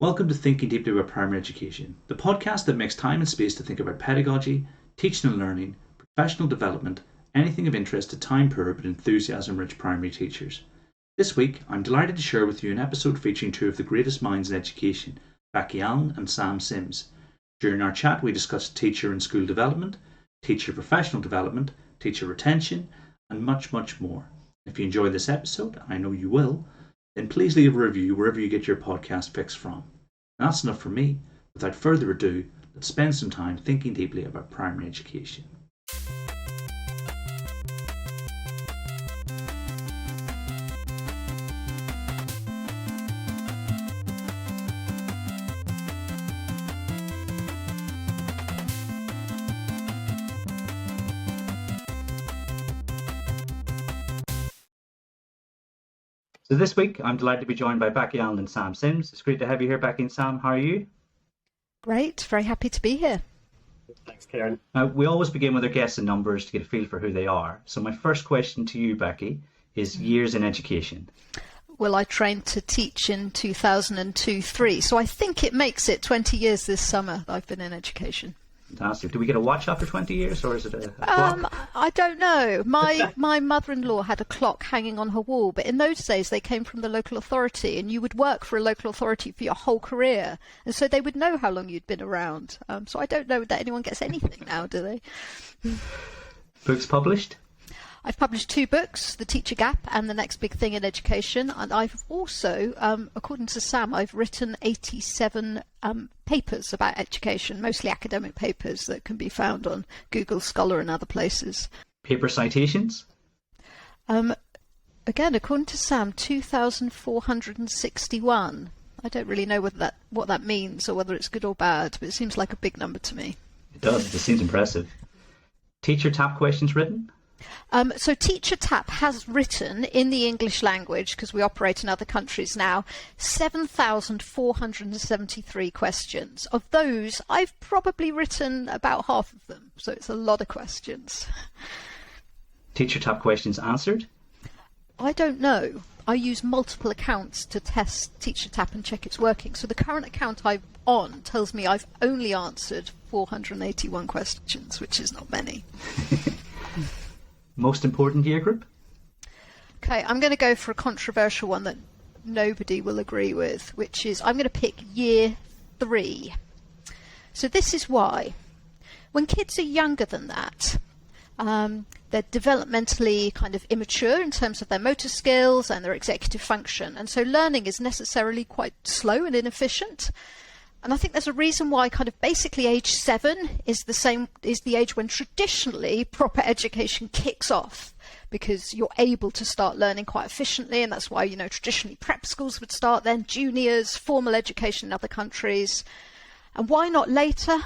Welcome to Thinking Deeply About Primary Education, the podcast that makes time and space to think about pedagogy, teaching and learning, professional development, anything of interest to time-poor but enthusiasm-rich primary teachers. This week, I'm delighted to share with you an episode featuring two of the greatest minds in education, Becky and Sam Sims. During our chat, we discussed teacher and school development, teacher professional development, teacher retention, and much, much more. If you enjoyed this episode, I know you will, then please leave a review wherever you get your podcast picks from. And that's enough for me. Without further ado, let's spend some time thinking deeply about primary education. So this week, I'm delighted to be joined by Becky and Sam Sims. It's great to have you here, Becky and Sam. How are you? Great, very happy to be here. Thanks, Karen. We always begin with our guests and numbers to get a feel for who they are. So my first question to you, Becky, is years in education. Well, I trained to teach in 2002-03, so I think it makes it 20 years this summer that I've been in education. Fantastic. Do we get a watch after 20 years, or is it a clock? I don't know. My mother-in-law had a clock hanging on her wall, but in those days they came from the local authority, and you would work for a local authority for your whole career, and so they would know how long you'd been around. So I don't know that anyone gets anything now, do they? Books published? I've published 2 books, The Teacher Gap and The Next Big Thing in Education, and I've also, according to Sam, I've written 87 papers about education, mostly academic papers that can be found on Google Scholar and other places. Paper citations? Again, according to Sam, 2,461. I don't really know what that means or whether it's good or bad, but it seems like a big number to me. It does. It seems impressive. Teacher tap questions written? So Teacher Tap has written in the English language, because we operate in other countries now, 7,473 questions. Of those, I've probably written about half of them, so it's a lot of questions. Teacher Tap questions answered? I don't know. I use multiple accounts to test Teacher Tap and check it's working. So the current account I'm on tells me I've only answered 481 questions, which is not many. Most important year group? Okay, I'm going to go for a controversial one that nobody will agree with, which is I'm going to pick year 3. So this is why. When kids are younger than that, they're developmentally kind of immature in terms of their motor skills and their executive function, and so learning is necessarily quite slow and inefficient. And I think there's a reason why kind of basically age 7 is the age when traditionally proper education kicks off, because you're able to start learning quite efficiently, and that's why, traditionally prep schools would start then, juniors, formal education in other countries. And why not later?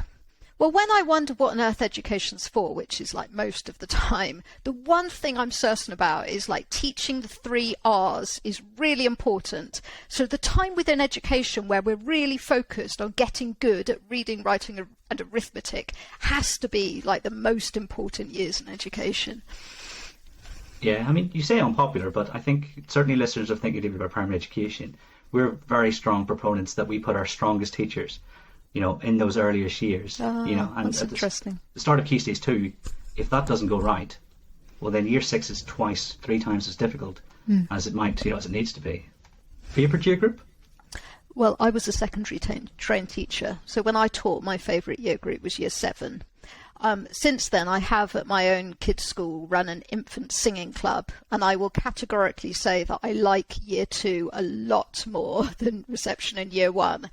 Well, when I wonder what on earth education's for, which is like most of the time, the one thing I'm certain about is like teaching the 3 R's is really important. So the time within education where we're really focused on getting good at reading, writing and arithmetic has to be like the most important years in education. Yeah, I mean, you say unpopular, but I think certainly listeners of Thinking Deeply About Primary Education, we're very strong proponents that we put our strongest teachers in those earliest years, and that's interesting. The start of Key Stage 2, if that doesn't go right, well then year 6 is 3 times as difficult as it might, as it needs to be. Favourite year group? Well, I was a secondary trained teacher, so when I taught, my favourite year group was year 7. Since then, I have at my own kids' school run an infant singing club, and I will categorically say that I like year 2 a lot more than reception in year 1.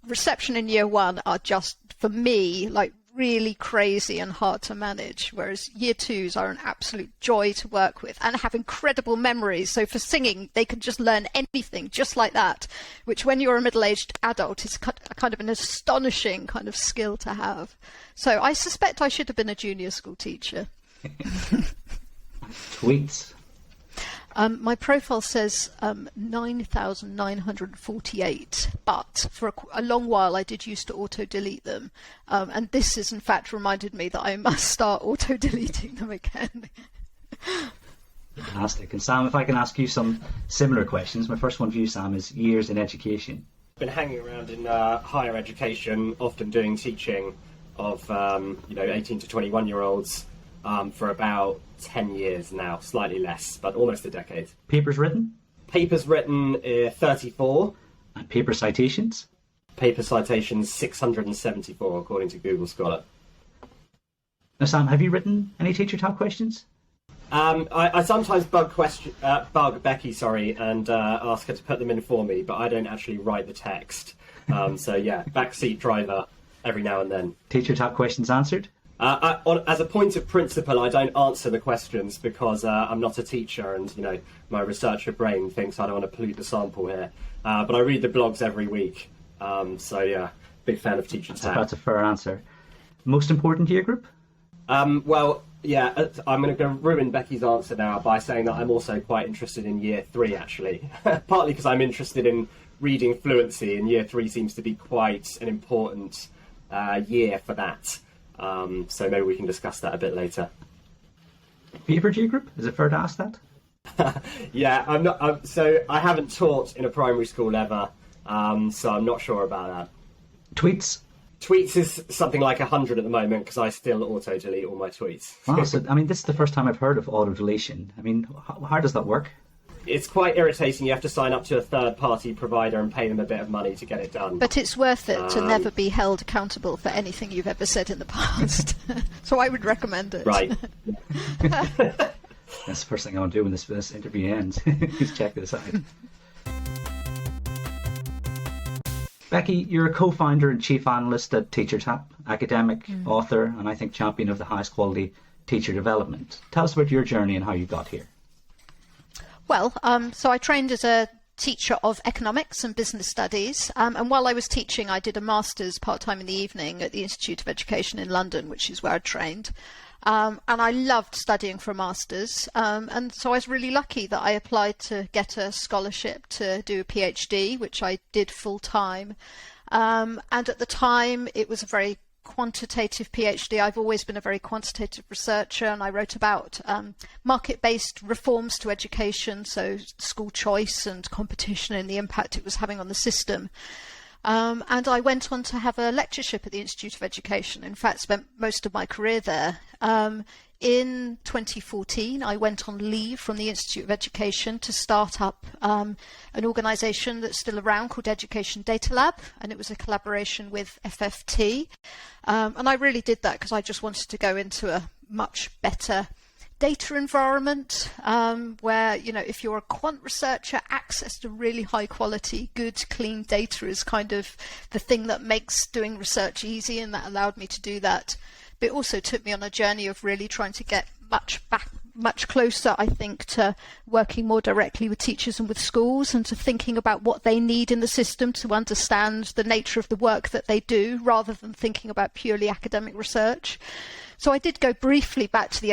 Reception in year 1 are just, for me, like really crazy and hard to manage, whereas year 2s are an absolute joy to work with and have incredible memories. So for singing, they can just learn anything just like that, which when you're a middle-aged adult is kind of an astonishing kind of skill to have. So I suspect I should have been a junior school teacher. Tweets? My profile says 9,948, but for a long while I did used to auto-delete them. And this has in fact reminded me that I must start auto-deleting them again. Fantastic. And Sam, if I can ask you some similar questions. My first one for you, Sam, is years in education. Been hanging around in higher education, often doing teaching of 18 to 21-year-olds for about 10 years now, slightly less, but almost a decade. Papers written? Papers written 34. And paper citations? Paper citations 674, according to Google Scholar. Now, Sam, have you written any teacher tap questions? I sometimes bug Becky, and ask her to put them in for me, but I don't actually write the text. So yeah, backseat driver every now and then. Teacher tap questions answered? As a point of principle, I don't answer the questions because I'm not a teacher, and my researcher brain thinks I don't want to pollute the sample here. But I read the blogs every week, so yeah, big fan of teacher tap. That's a fair answer. Most important year group? Well, yeah, I'm going to ruin Becky's answer now by saying that I'm also quite interested in year 3, actually. Partly because I'm interested in reading fluency, and year 3 seems to be quite an important year for that. So maybe we can discuss that a bit later. Favourite year group? Is it fair to ask that? Yeah, I'm not. So I haven't taught in a primary school ever, so I'm not sure about that. Tweets? Tweets is something like 100 at the moment because I still auto-delete all my tweets. Wow, so, this is the first time I've heard of auto-deletion. How does that work? It's quite irritating. You have to sign up to a third-party provider and pay them a bit of money to get it done. But it's worth it to never be held accountable for anything you've ever said in the past. So I would recommend it. Right. That's the first thing I want to do when this interview ends, is check this out. Becky, you're a co-founder and chief analyst at TeacherTap, academic, author, and I think champion of the highest quality teacher development. Tell us about your journey and how you got here. Well, so I trained as a teacher of economics and business studies, and while I was teaching, I did a master's part-time in the evening at the Institute of Education in London, which is where I trained. And I loved studying for a master's, and so I was really lucky that I applied to get a scholarship to do a PhD, which I did full-time. And at the time, it was a very quantitative PhD. I've always been a very quantitative researcher, and I wrote about market-based reforms to education, so school choice and competition and the impact it was having on the system. And I went on to have a lectureship at the Institute of Education. In fact, spent most of my career there. In 2014, I went on leave from the Institute of Education to start up an organisation that's still around called Education Data Lab, and it was a collaboration with FFT. And I really did that because I just wanted to go into a much better data environment where, if you're a quant researcher, access to really high quality, good, clean data is kind of the thing that makes doing research easy, and that allowed me to do that. But it also took me on a journey of really trying to get much closer, I think, to working more directly with teachers and with schools, and to thinking about what they need in the system to understand the nature of the work that they do, rather than thinking about purely academic research. So I did go briefly back to the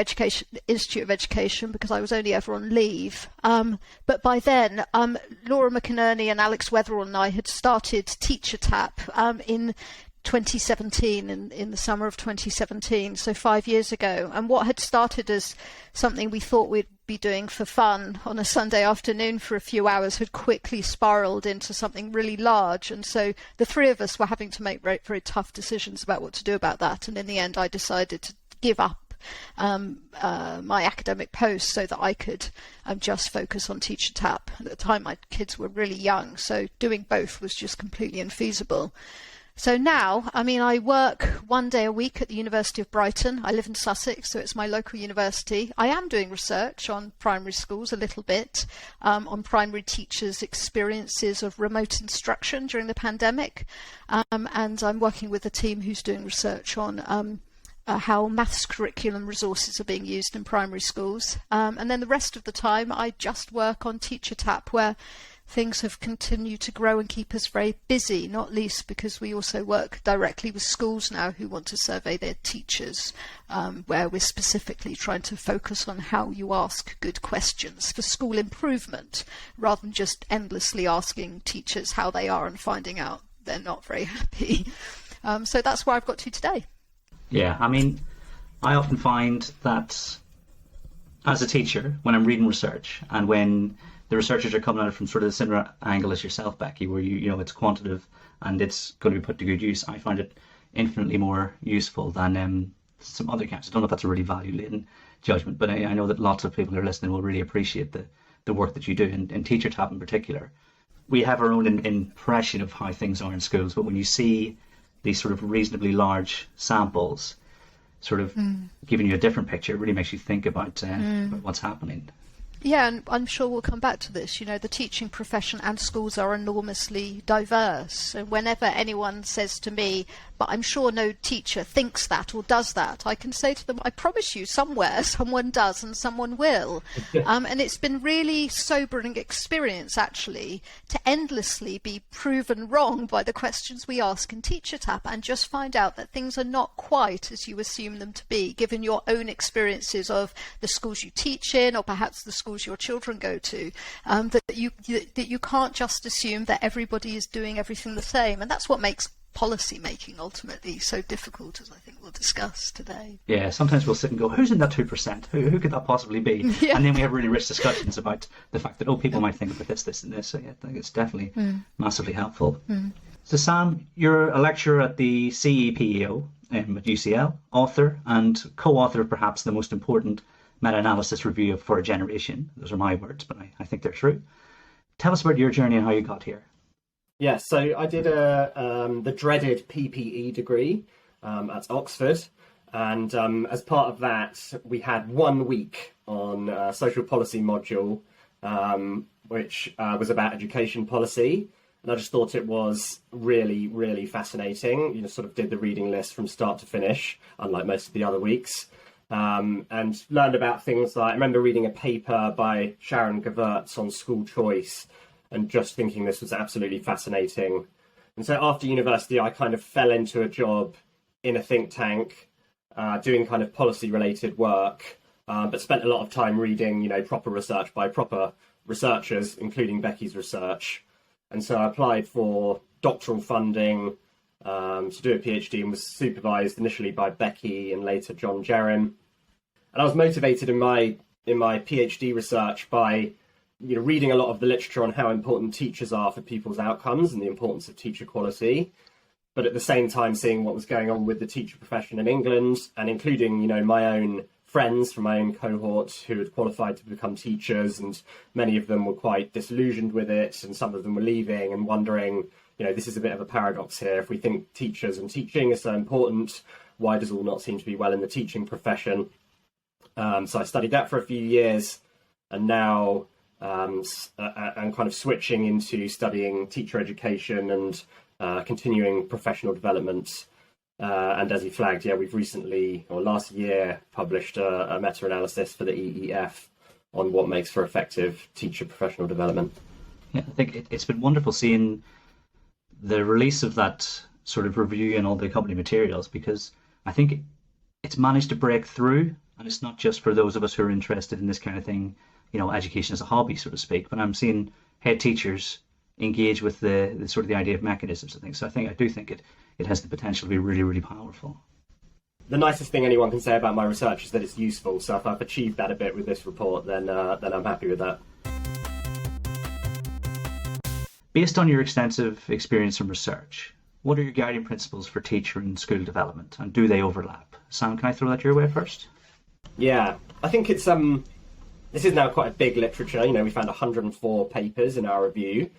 Institute of Education because I was only ever on leave. But by then, Laura McInerney and Alex Wetherall and I had started TeacherTap in 2017, in the summer of 2017, so 5 years ago. And what had started as something we thought we'd be doing for fun on a Sunday afternoon for a few hours had quickly spiraled into something really large. And so the three of us were having to make very, very tough decisions about what to do about that. And in the end, I decided to give up my academic post so that I could just focus on TeacherTap. At the time, my kids were really young, so doing both was just completely infeasible. So now, I work 1 day a week at the University of Brighton. I live in Sussex, so it's my local university. I am doing research on primary schools a little bit, on primary teachers' experiences of remote instruction during the pandemic. And I'm working with a team who's doing research on how maths curriculum resources are being used in primary schools. And then the rest of the time, I just work on TeacherTap, where things have continued to grow and keep us very busy, not least because we also work directly with schools now who want to survey their teachers, where we're specifically trying to focus on how you ask good questions for school improvement, rather than just endlessly asking teachers how they are and finding out they're not very happy. So that's where I've got to today. Yeah, I often find that as a teacher, when I'm reading research and when the researchers are coming at it from sort of the similar angle as yourself, Becky, where you know it's quantitative and it's going to be put to good use. I find it infinitely more useful than some other camps. I don't know if that's a really value-laden judgment, but I know that lots of people who are listening will really appreciate the work that you do, and Teacher Tap in particular. We have our own impression of how things are in schools, but when you see these sort of reasonably large samples sort of giving you a different picture, it really makes you think about what's happening. Yeah, and I'm sure we'll come back to this. You know, the teaching profession and schools are enormously diverse. And whenever anyone says to me, but I'm sure no teacher thinks that or does that, I can say to them, I promise you somewhere someone does and someone will. And it's been really sobering experience, actually, to endlessly be proven wrong by the questions we ask in Teacher Tap and just find out that things are not quite as you assume them to be, given your own experiences of the schools you teach in or perhaps the schools your children go to, that you can't just assume that everybody is doing everything the same. And that's what makes policy making ultimately so difficult, as I think we'll discuss today. Yeah, sometimes we'll sit and go, who's in that 2%? Who could that possibly be? Yeah. And then we have really rich discussions about the fact that, people might think about this, and this. So yeah, I think it's definitely massively helpful. So Sam, you're a lecturer at the CEPEO at UCL, author and co-author of perhaps the most important meta-analysis review for a generation. Those are my words, but I think they're true. Tell us about your journey and how you got here. Yeah, so I did the dreaded PPE degree at Oxford, and as part of that, we had 1 week on a social policy module, which was about education policy, and I just thought it was really, really fascinating. You know, sort of did the reading list from start to finish, unlike most of the other weeks. And learned about things like, I remember reading a paper by Sharon Gevirtz on school choice and just thinking this was absolutely fascinating. And so after university, I kind of fell into a job in a think tank, doing kind of policy related work, but spent a lot of time reading, you know, proper research by proper researchers, including Becky's research. And so I applied for doctoral funding to do a PhD and was supervised initially by Becky and later John Jerrim. And I was motivated in my PhD research by, you know, reading a lot of the literature on how important teachers are for people's outcomes and the importance of teacher quality, but at the same time seeing what was going on with the teacher profession in England, and including, you know, my own friends from my own cohort who had qualified to become teachers, and many of them were quite disillusioned with it, and some of them were leaving and wondering, you know, this is a bit of a paradox here. If we think teachers and teaching is so important, why does all not seem to be well in the teaching profession? So I studied that for a few years, and now I'm kind of switching into studying teacher education and continuing professional development. And as you flagged, we've recently, or last year, published a meta-analysis for the EEF on what makes for effective teacher professional development. Yeah, I think it's been wonderful seeing the release of that sort of review and all the accompanying materials, because I think it's managed to break through, and it's not just for those of us who are interested in this kind of thing, you know, education as a hobby, so to speak, but I'm seeing head teachers engage with the sort of the idea of mechanisms and things. So I do think it has the potential to be really, really powerful. The nicest thing anyone can say about my research is that it's useful. So if I've achieved that a bit with this report, then I'm happy with that. Based on your extensive experience in research, what are your guiding principles for teacher and school development, and do they overlap? Sam, can I throw that your way first? Yeah, I think it's this is now quite a big literature. You know, we found 104 papers in our review.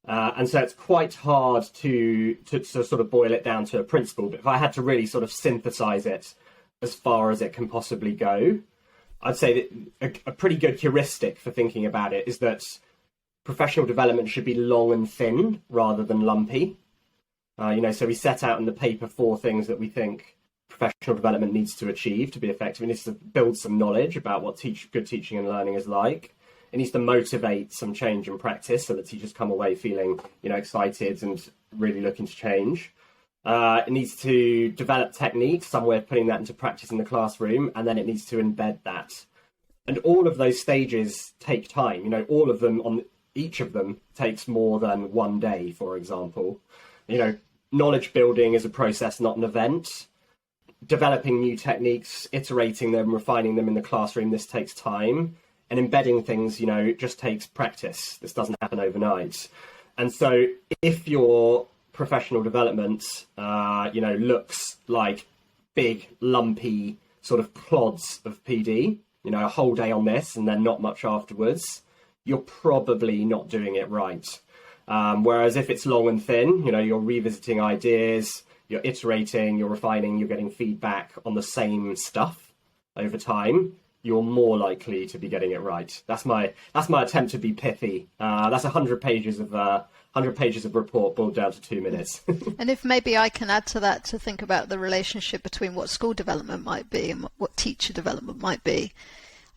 And so it's quite hard to sort of boil it down to a principle. But if I had to really sort of synthesize it as far as it can possibly go, I'd say that a pretty good heuristic for thinking about it is that professional development should be long and thin rather than lumpy. You know, so we set out in the paper 4 things that we think professional development needs to achieve to be effective. It needs to build some knowledge about what good teaching and learning is like. It needs to motivate some change in practice so that teachers come away feeling, you know, excited and really looking to change. It needs to develop techniques, some way of putting that into practice in the classroom, and then it needs to embed that. And all of those stages take time. You know, all of them, each of them takes more than 1 day, for example. You know, knowledge building is a process, not an event. Developing new techniques, iterating them, refining them in the classroom, this takes time. And embedding things, just takes practice. This doesn't happen overnight. And so if your professional development, looks like big, lumpy sort of clods of PD, a whole day on this and then not much afterwards, you're probably not doing it right. Whereas if it's long and thin, you're revisiting ideas, you're iterating, you're refining, you're getting feedback on the same stuff over time, you're more likely to be getting it right. That's my attempt to be pithy. That's 100 pages of report boiled down to 2 minutes. And if maybe I can add to that, to think about the relationship between what school development might be and what teacher development might be.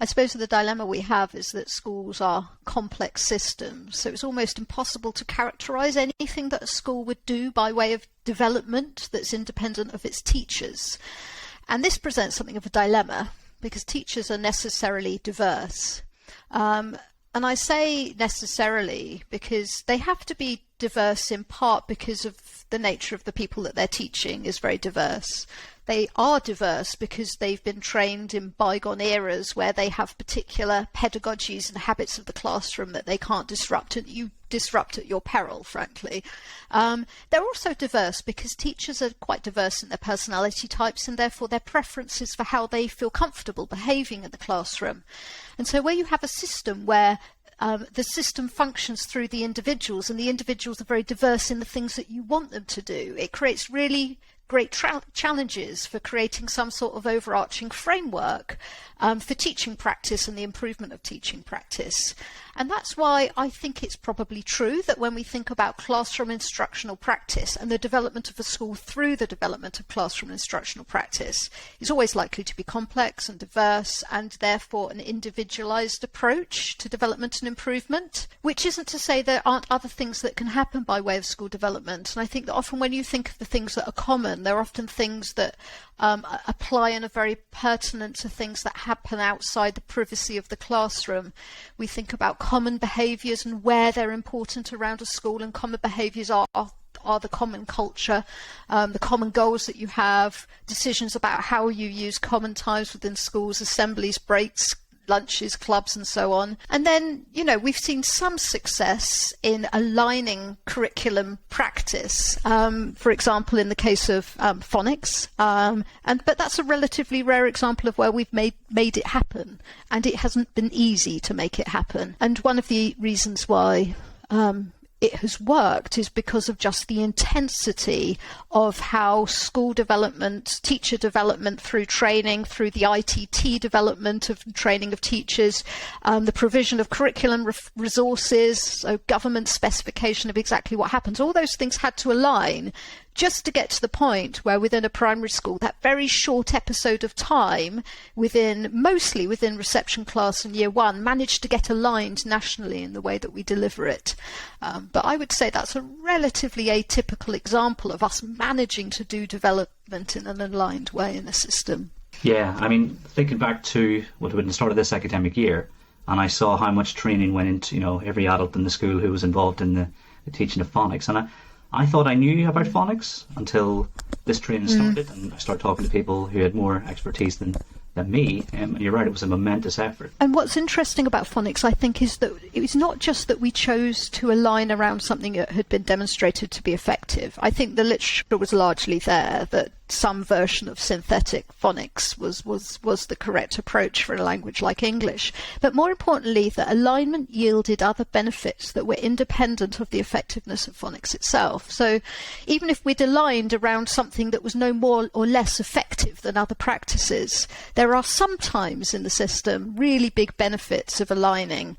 I suppose the dilemma we have is that schools are complex systems, so it's almost impossible to characterise anything that a school would do by way of development that's independent of its teachers. And this presents something of a dilemma, because teachers are necessarily diverse. And I say necessarily because they have to be diverse in part because of the nature of the people that they're teaching is very diverse. They are diverse because they've been trained in bygone eras where they have particular pedagogies and habits of the classroom that they can't disrupt, and you disrupt at your peril, frankly. They're also diverse because teachers are quite diverse in their personality types and therefore their preferences for how they feel comfortable behaving in the classroom. And so where you have a system where the system functions through the individuals and the individuals are very diverse in the things that you want them to do, it creates really great challenges for creating some sort of overarching framework for teaching practice and the improvement of teaching practice. And that's why I think it's probably true that when we think about classroom instructional practice and the development of a school through the development of classroom instructional practice, it's always likely to be complex and diverse and therefore an individualized approach to development and improvement, which isn't to say there aren't other things that can happen by way of school development. And I think that often when you think of the things that are common, there are often things that apply and are very pertinent to things that happen outside the privacy of the classroom. We think about common behaviours and where they're important around a school, and common behaviours are the common culture, the common goals that you have, decisions about how you use common times within schools, assemblies, breaks, lunches, clubs and so on. And then, we've seen some success in aligning curriculum practice, for example, in the case of phonics. But that's a relatively rare example of where we've made it happen, and it hasn't been easy to make it happen. And one of the reasons why it has worked is because of just the intensity of how school development, teacher development through training, through the ITT development of training of teachers, the provision of curriculum resources, so government specification of exactly what happens, all those things had to align just to get to the point where within a primary school, that very short episode of time mostly within reception class and year one, managed to get aligned nationally in the way that we deliver it. But I would say that's a relatively atypical example of us managing to do development in an aligned way in a system. Yeah, thinking back to when the start of this academic year, and I saw how much training went into, every adult in the school who was involved in the teaching of phonics. And I thought I knew about phonics until this training started, and I started talking to people who had more expertise than me. And you're right, it was a momentous effort. And what's interesting about phonics, I think, is that it was not just that we chose to align around something that had been demonstrated to be effective. I think the literature was largely there that some version of synthetic phonics was the correct approach for a language like English. But more importantly, the alignment yielded other benefits that were independent of the effectiveness of phonics itself. So even if we'd aligned around something that was no more or less effective than other practices, there are sometimes in the system really big benefits of aligning,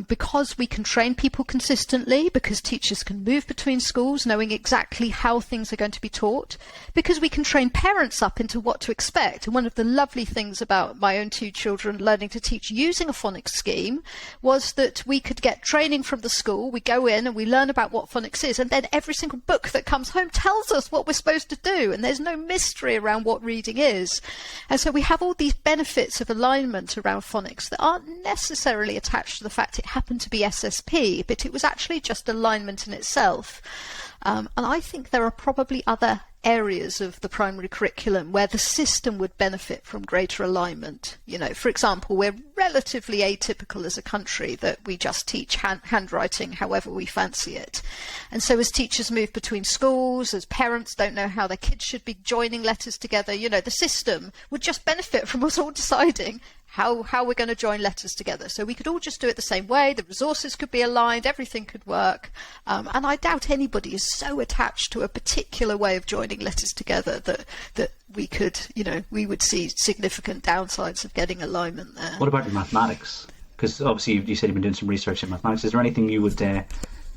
because we can train people consistently, because teachers can move between schools knowing exactly how things are going to be taught, because we can train parents up into what to expect. And one of the lovely things about my own two children learning to teach using a phonics scheme was that we could get training from the school. We go in and we learn about what phonics is, and then every single book that comes home tells us what we're supposed to do, and there's no mystery around what reading is. And so we have all these benefits of alignment around phonics that aren't necessarily attached to the fact it happened to be SSP, but it was actually just alignment in itself. And I think there are probably other areas of the primary curriculum where the system would benefit from greater alignment. You know, for example, we're relatively atypical as a country that we just teach handwriting however we fancy it. And so as teachers move between schools, as parents don't know how their kids should be joining letters together, you know, the system would just benefit from us all deciding how we're going to join letters together. So we could all just do it the same way, the resources could be aligned, everything could work. And I doubt anybody is so attached to a particular way of joining letters together that we could, you know, we would see significant downsides of getting alignment there. What about your mathematics? Because obviously you said you've been doing some research in mathematics. Is there anything you would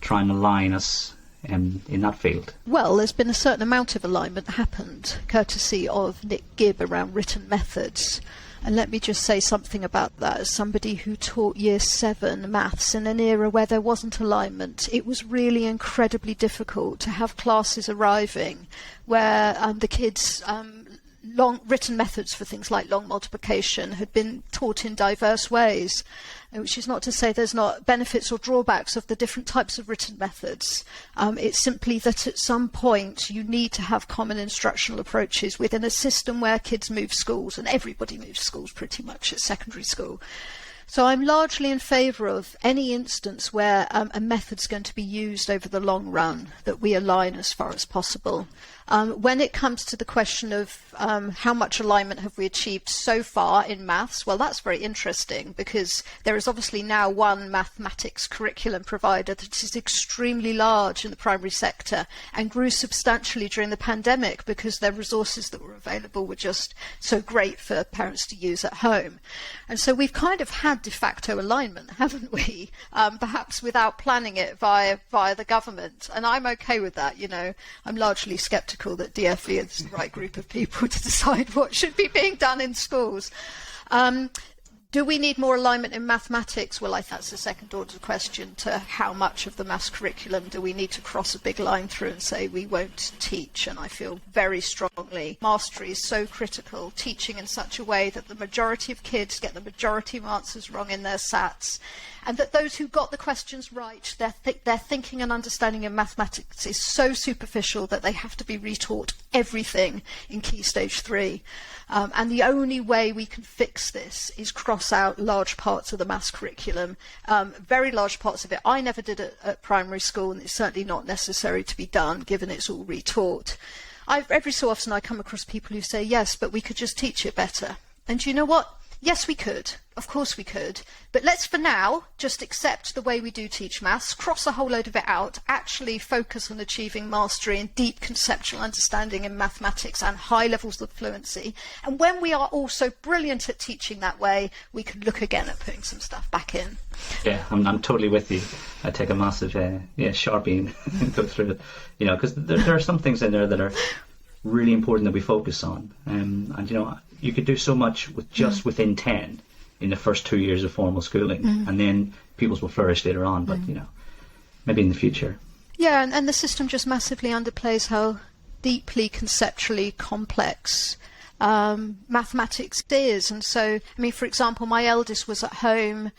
try and align us in that field? Well, there's been a certain amount of alignment happened, courtesy of Nick Gibb, around written methods. And let me just say something about that. As somebody who taught Year 7 maths in an era where there wasn't alignment, it was really incredibly difficult to have classes arriving where the kids' long written methods for things like long multiplication had been taught in diverse ways, which is not to say there's not benefits or drawbacks of the different types of written methods. It's simply that at some point you need to have common instructional approaches within a system where kids move schools, and everybody moves schools pretty much at secondary school. So I'm largely in favour of any instance where a method's going to be used over the long run, that we align as far as possible. When it comes to the question of how much alignment have we achieved so far in maths, well, that's very interesting, because there is obviously now one mathematics curriculum provider that is extremely large in the primary sector and grew substantially during the pandemic because their resources that were available were just so great for parents to use at home. And so we've kind of had de facto alignment, haven't we? Perhaps without planning it via the government. And I'm okay with that, you know. I'm largely sceptical that DFE is the right group of people to decide what should be being done in schools. Do we need more alignment in mathematics? Well, I think that's a second order question to how much of the maths curriculum do we need to cross a big line through and say we won't teach. And I feel very strongly mastery is so critical, teaching in such a way that the majority of kids get the majority of answers wrong in their SATs, and that those who got the questions right, their thinking and understanding in mathematics is so superficial that they have to be retaught everything in Key Stage 3. And the only way we can fix this is cross out large parts of the maths curriculum, very large parts of it. I never did it at primary school, and it's certainly not necessary to be done, given it's all retaught. Every so often I come across people who say, yes, but we could just teach it better. And you know what? Yes, we could. Of course we could. But let's, for now, just accept the way we do teach maths, cross a whole load of it out, actually focus on achieving mastery and deep conceptual understanding in mathematics and high levels of fluency. And when we are all so brilliant at teaching that way, we could look again at putting some stuff back in. Yeah, I'm totally with you. I take a massive Sharpie and go through it, you know, because there are some things in there that are really important that we focus on. And you know, you could do so much with just within 10 in the first 2 years of formal schooling, and then pupils will flourish later on, but you know, maybe in the future. Yeah, and the system just massively underplays how deeply conceptually complex mathematics is. And so, I mean, for example, my eldest was at home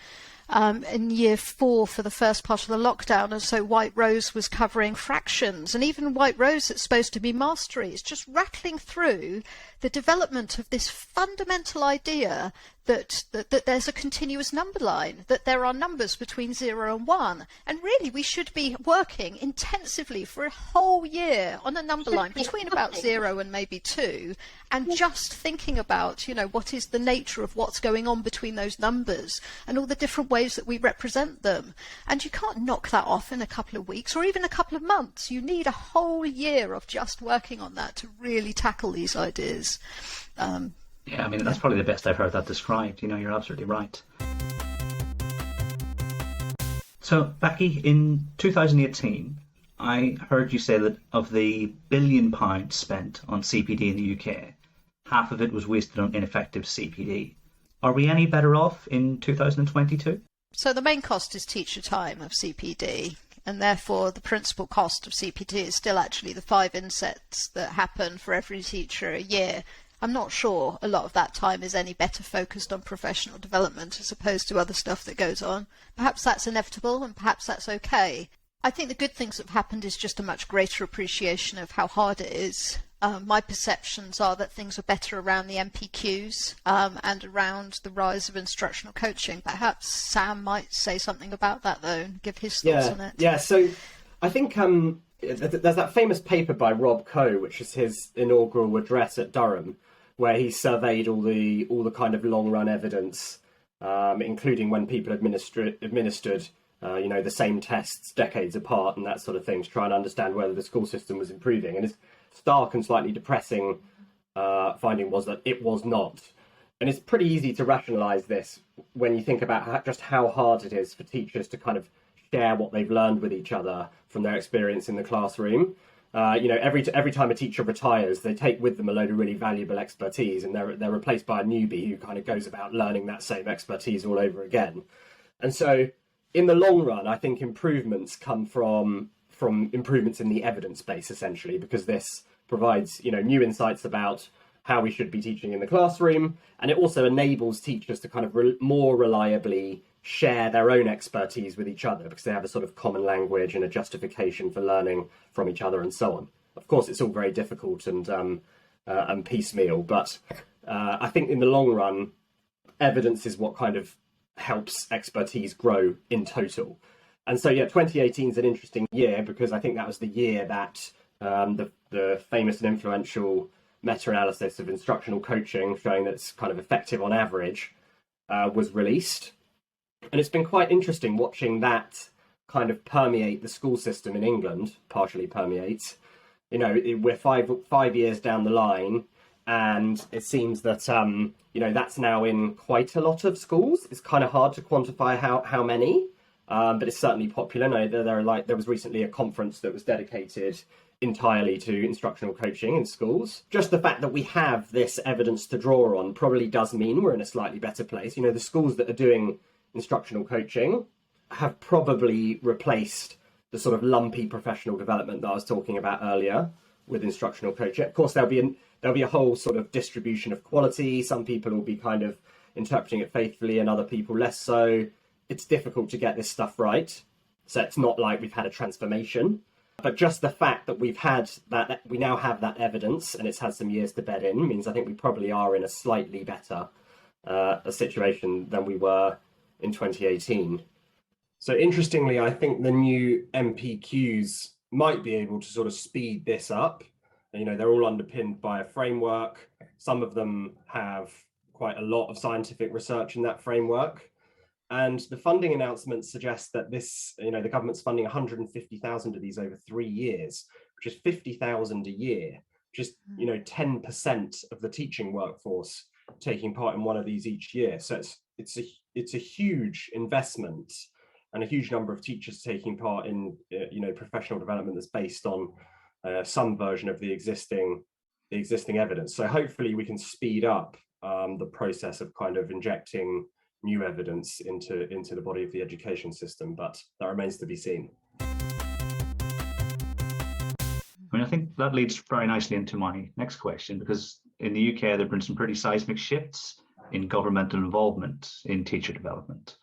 in Year 4 for the first part of the lockdown, and so White Rose was covering fractions, and even White Rose, that's supposed to be mastery, is just rattling through the development of this fundamental idea that there's a continuous number line, that there are numbers between 0 and 1, and really we should be working intensively for a whole year on a number line between about 0 and maybe 2, and just thinking about, you know, what is the nature of what's going on between those numbers and all the different ways that we represent them. And you can't knock that off in a couple of weeks or even a couple of months. You need a whole year of just working on that to really tackle these ideas. Yeah, I mean, that's probably the best I've heard that described. You know, you're absolutely right. So, Becky, in 2018, I heard you say that of the £1 billion spent on CPD in the UK, half of it was wasted on ineffective CPD. Are we any better off in 2022? So the main cost is teacher time of CPD, and therefore the principal cost of CPD is still actually the 5 insets that happen for every teacher a year. I'm not sure a lot of that time is any better focused on professional development as opposed to other stuff that goes on. Perhaps that's inevitable and perhaps that's okay. I think the good things that have happened is just a much greater appreciation of how hard it is. My perceptions are that things are better around the MPQs and around the rise of instructional coaching. Perhaps Sam might say something about that, though, and give his thoughts on it. Yeah, so I think there's that famous paper by Rob Coe, which is his inaugural address at Durham, where he surveyed all the kind of long run evidence, including when people administered the same tests decades apart and that sort of thing, to try and understand whether the school system was improving. And his stark and slightly depressing finding was that it was not. And it's pretty easy to rationalise this when you think about just how hard it is for teachers to kind of share what they've learned with each other from their experience in the classroom. Every time a teacher retires, they take with them a load of really valuable expertise, and they're replaced by a newbie who kind of goes about learning that same expertise all over again. And so, in the long run, I think improvements come from improvements in the evidence base, essentially, because this provides new insights about how we should be teaching in the classroom, and it also enables teachers to kind of more reliably share their own expertise with each other, because they have a sort of common language and a justification for learning from each other and so on. Of course, it's all very difficult and piecemeal, but I think in the long run, evidence is what kind of helps expertise grow in total. And so, 2018 is an interesting year, because I think that was the year that the famous and influential meta-analysis of instructional coaching, showing that it's kind of effective on average, was released. And it's been quite interesting watching that kind of permeate the school system in England, partially permeate. We're five years down the line, and it seems that that's now in quite a lot of schools. It's kind of hard to quantify how many, but it's certainly popular. There was recently a conference that was dedicated entirely to instructional coaching in schools. Just the fact that we have this evidence to draw on probably does mean we're in a slightly better place. The schools that are doing instructional coaching have probably replaced the sort of lumpy professional development that I was talking about earlier with instructional coaching. Of course, there'll be a whole sort of distribution of quality. Some people will be kind of interpreting it faithfully and other people less so. It's difficult to get this stuff right. So it's not like we've had a transformation, but just the fact that we now have that evidence, and it's had some years to bed in, means I think we probably are in a slightly better a situation than we were in 2018. So interestingly, I think the new MPQs might be able to sort of speed this up. They're all underpinned by a framework. Some of them have quite a lot of scientific research in that framework. And the funding announcements suggest that the government's funding 150,000 of these over 3 years, which is 50,000 a year, which is 10% of the teaching workforce taking part in one of these each year. So it's a huge investment, and a huge number of teachers taking part in professional development that's based on some version of the existing evidence. So hopefully we can speed up the process of kind of injecting new evidence into the body of the education system, but that remains to be seen. I think that leads very nicely into my next question, because in the UK there have been some pretty seismic shifts in governmental involvement in teacher development.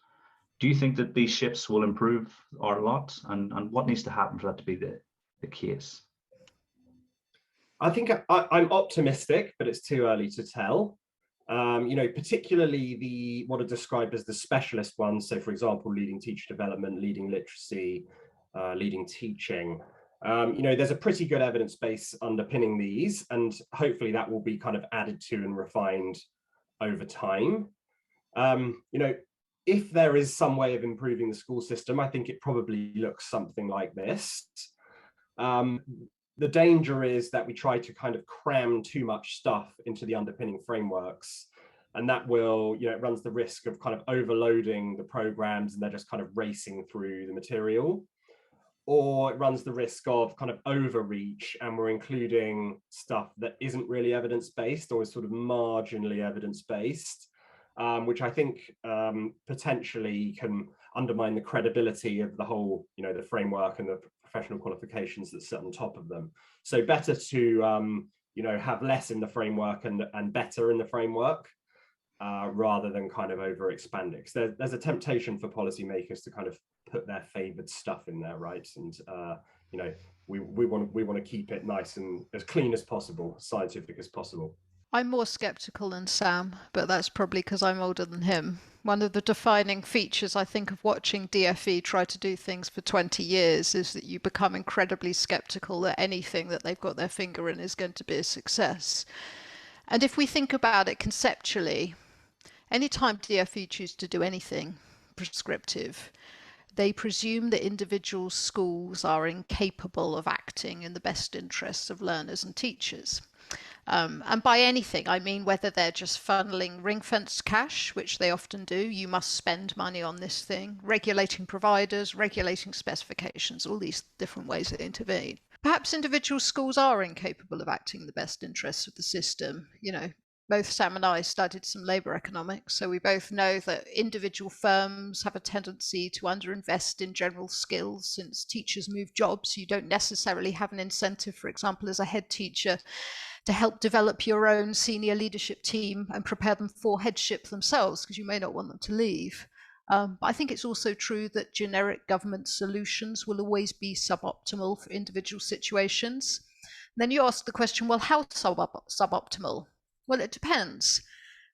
Do you think that these shifts will improve our lot, and what needs to happen for that to be the case? I think I'm optimistic, but it's too early to tell. Particularly what are described as the specialist ones. So, for example, leading teacher development, leading literacy, leading teaching. There's a pretty good evidence base underpinning these, and hopefully that will be kind of added to and refined over time. If there is some way of improving the school system, I think it probably looks something like this. The danger is that we try to kind of cram too much stuff into the underpinning frameworks, and that will, it runs the risk of kind of overloading the programs and they're just kind of racing through the material. Or it runs the risk of kind of overreach, and we're including stuff that isn't really evidence-based or is sort of marginally evidence-based, which I think potentially can undermine the credibility of the whole, the framework and the professional qualifications that sit on top of them. So better to, have less in the framework and better in the framework. rather than kind of over expanding. Because there's a temptation for policymakers to kind of put their favoured stuff in there, right? And you know, we want to keep it nice and as clean as possible, scientific as possible. I'm more skeptical than Sam, but that's probably because I'm older than him. One of the defining features, I think, of watching DFE try to do things for 20 years is that you become incredibly skeptical that anything that they've got their finger in is going to be a success. And if we think about it conceptually, anytime DFE choose to do anything prescriptive, they presume that individual schools are incapable of acting in the best interests of learners and teachers. And by anything, I mean whether they're just funneling ring-fenced cash, which they often do, you must spend money on this thing, regulating providers, regulating specifications, all these different ways that intervene. Perhaps individual schools are incapable of acting in the best interests of the system. You know, both Sam and I studied some labour economics, so we both know that individual firms have a tendency to underinvest in general skills. Since teachers move jobs, you don't necessarily have an incentive, for example, as a head teacher, to help develop your own senior leadership team and prepare them for headship themselves, because you may not want them to leave. But I think it's also true that generic government solutions will always be suboptimal for individual situations. Then you ask the question, well, how suboptimal? Well, it depends.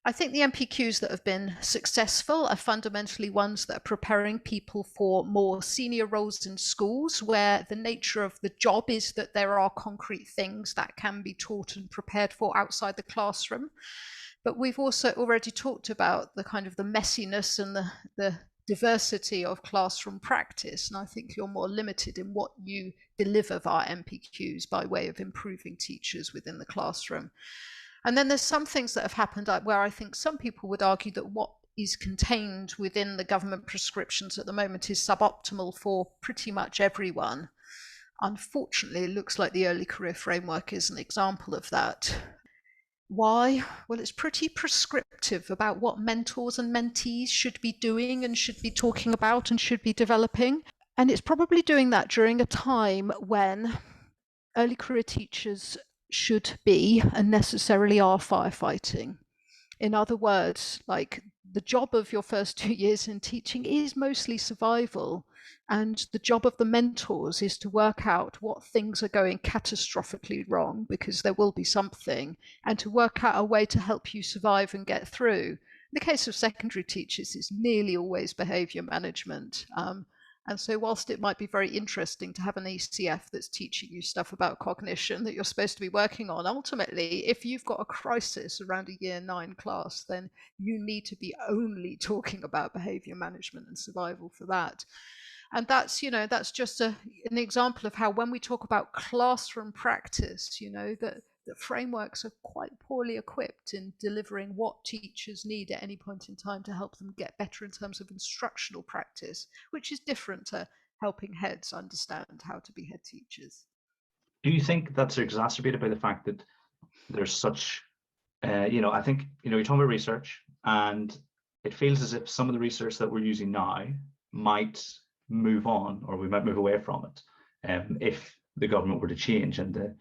I think the MPQs that have been successful are fundamentally ones that are preparing people for more senior roles in schools, where the nature of the job is that there are concrete things that can be taught and prepared for outside the classroom. But we've also already talked about the kind of the messiness and the diversity of classroom practice. And I think you're more limited in what you deliver via MPQs by way of improving teachers within the classroom. And then there's some things that have happened where I think some people would argue that what is contained within the government prescriptions at the moment is suboptimal for pretty much everyone. Unfortunately, it looks like the early career framework is an example of that. Why? Well, it's pretty prescriptive about what mentors and mentees should be doing and should be talking about and should be developing. And it's probably doing that during a time when early career teachers should be and necessarily are firefighting. In other words, like the job of your first 2 years in teaching is mostly survival, and the job of the mentors is to work out what things are going catastrophically wrong, because there will be something, and to work out a way to help you survive and get through. In the case of secondary teachers, it's nearly always behaviour management. And so whilst it might be very interesting to have an ECF that's teaching you stuff about cognition that you're supposed to be working on, ultimately, if you've got a crisis around a year 9 class, then you need to be only talking about behaviour management and survival for that. And that's, you know, that's just an example of how when we talk about classroom practice, you know, that frameworks are quite poorly equipped in delivering what teachers need at any point in time to help them get better in terms of instructional practice, which is different to helping heads understand how to be head teachers. Do you think that's exacerbated by the fact that there's such, I think, you're talking about research, and it feels as if some of the research that we're using now might move on, or we might move away from it, if the government were to change and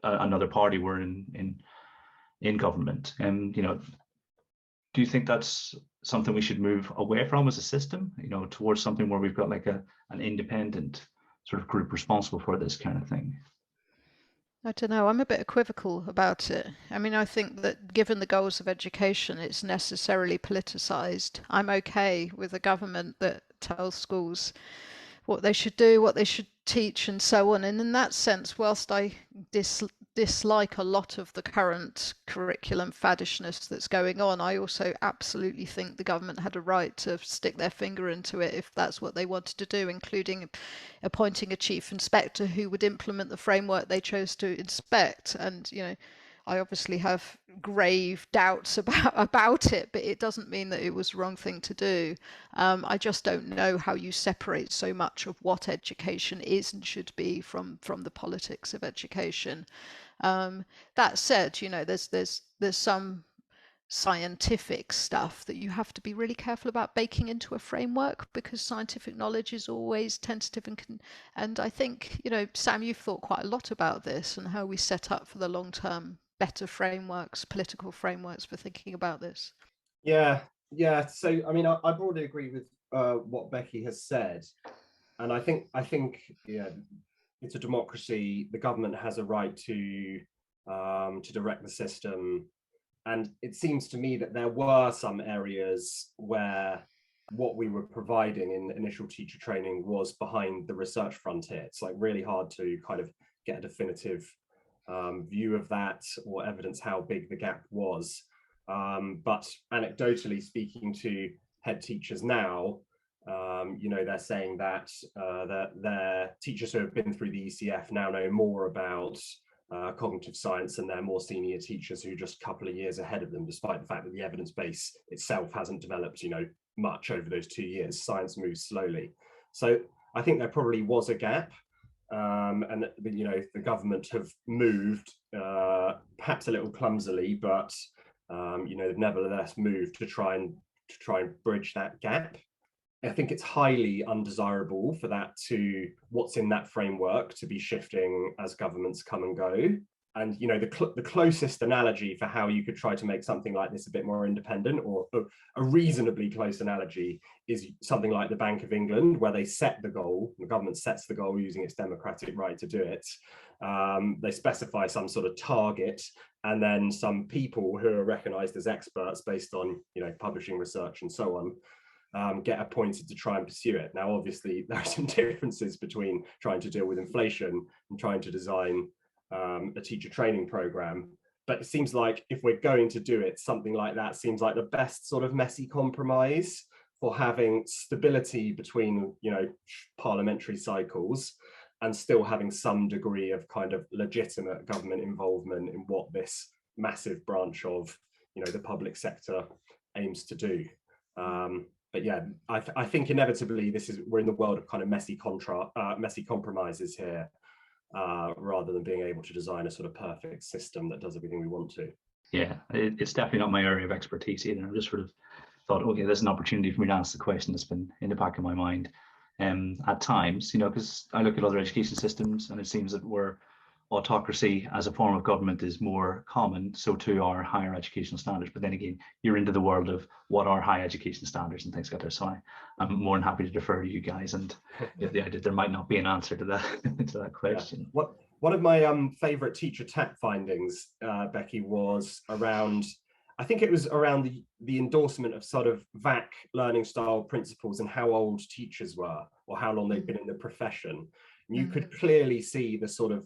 another party were in government. And do you think that's something we should move away from as a system, towards something where we've got like an independent sort of group responsible for this kind of thing? I don't know. I'm a bit equivocal about it. I mean, I think that given the goals of education, it's necessarily politicized. I'm okay with a government that tells schools what they should do, what they should teach, and so on. And in that sense, whilst I dislike a lot of the current curriculum faddishness that's going on, I also absolutely think the government had a right to stick their finger into it if that's what they wanted to do, including appointing a chief inspector who would implement the framework they chose to inspect. And, I obviously have grave doubts about it, but it doesn't mean that it was the wrong thing to do. I just don't know how you separate so much of what education is and should be from the politics of education. That said, there's some scientific stuff that you have to be really careful about baking into a framework, because scientific knowledge is always tentative and I think, Sam, you've thought quite a lot about this and how we set up for the long term better frameworks, political frameworks for thinking about this? Yeah. So, I mean, I broadly agree with what Becky has said, and I think, yeah, it's a democracy. The government has a right to direct the system, and it seems to me that there were some areas where what we were providing in initial teacher training was behind the research frontier. It's like really hard to kind of get a definitive view of that or evidence how big the gap was. But anecdotally speaking to head teachers now, they're saying that their teachers who have been through the ECF now know more about cognitive science and they're more senior teachers who are just a couple of years ahead of them, despite the fact that the evidence base itself hasn't developed, much over those 2 years. Science moves slowly. So I think there probably was a gap. And the government have moved, perhaps a little clumsily, but they've nevertheless moved to try and bridge that gap. I think it's highly undesirable for what's in that framework to be shifting as governments come and go. And the closest analogy for how you could try to make something like this a bit more independent, or a reasonably close analogy, is something like the Bank of England, where they set the goal. The government sets the goal using its democratic right to do it. They specify some sort of target, and then some people who are recognised as experts based on publishing research and so on, get appointed to try and pursue it. Now, obviously, there are some differences between trying to deal with inflation and trying to design a teacher training program. But it seems like if we're going to do it, something like that seems like the best sort of messy compromise for having stability between, parliamentary cycles and still having some degree of kind of legitimate government involvement in what this massive branch of, the public sector aims to do. But yeah, I think inevitably we're in the world of kind of messy compromises here, rather than being able to design a sort of perfect system that does everything we want to. Yeah, it's definitely not my area of expertise either. I just sort of thought, okay, there's an opportunity for me to ask the question that's been in the back of my mind at times, because I look at other education systems and it seems that where autocracy as a form of government is more common, so too are higher educational standards. But then again, you're into the world of what are high education standards and things like that. So I'm more than happy to defer to you guys. And there might not be an answer to that to that question. Yeah. One of my favorite teacher tech findings, Becky, was around, I think it was around the endorsement of sort of VAC learning style principles and how old teachers were or how long they've been in the profession. And you could clearly see the sort of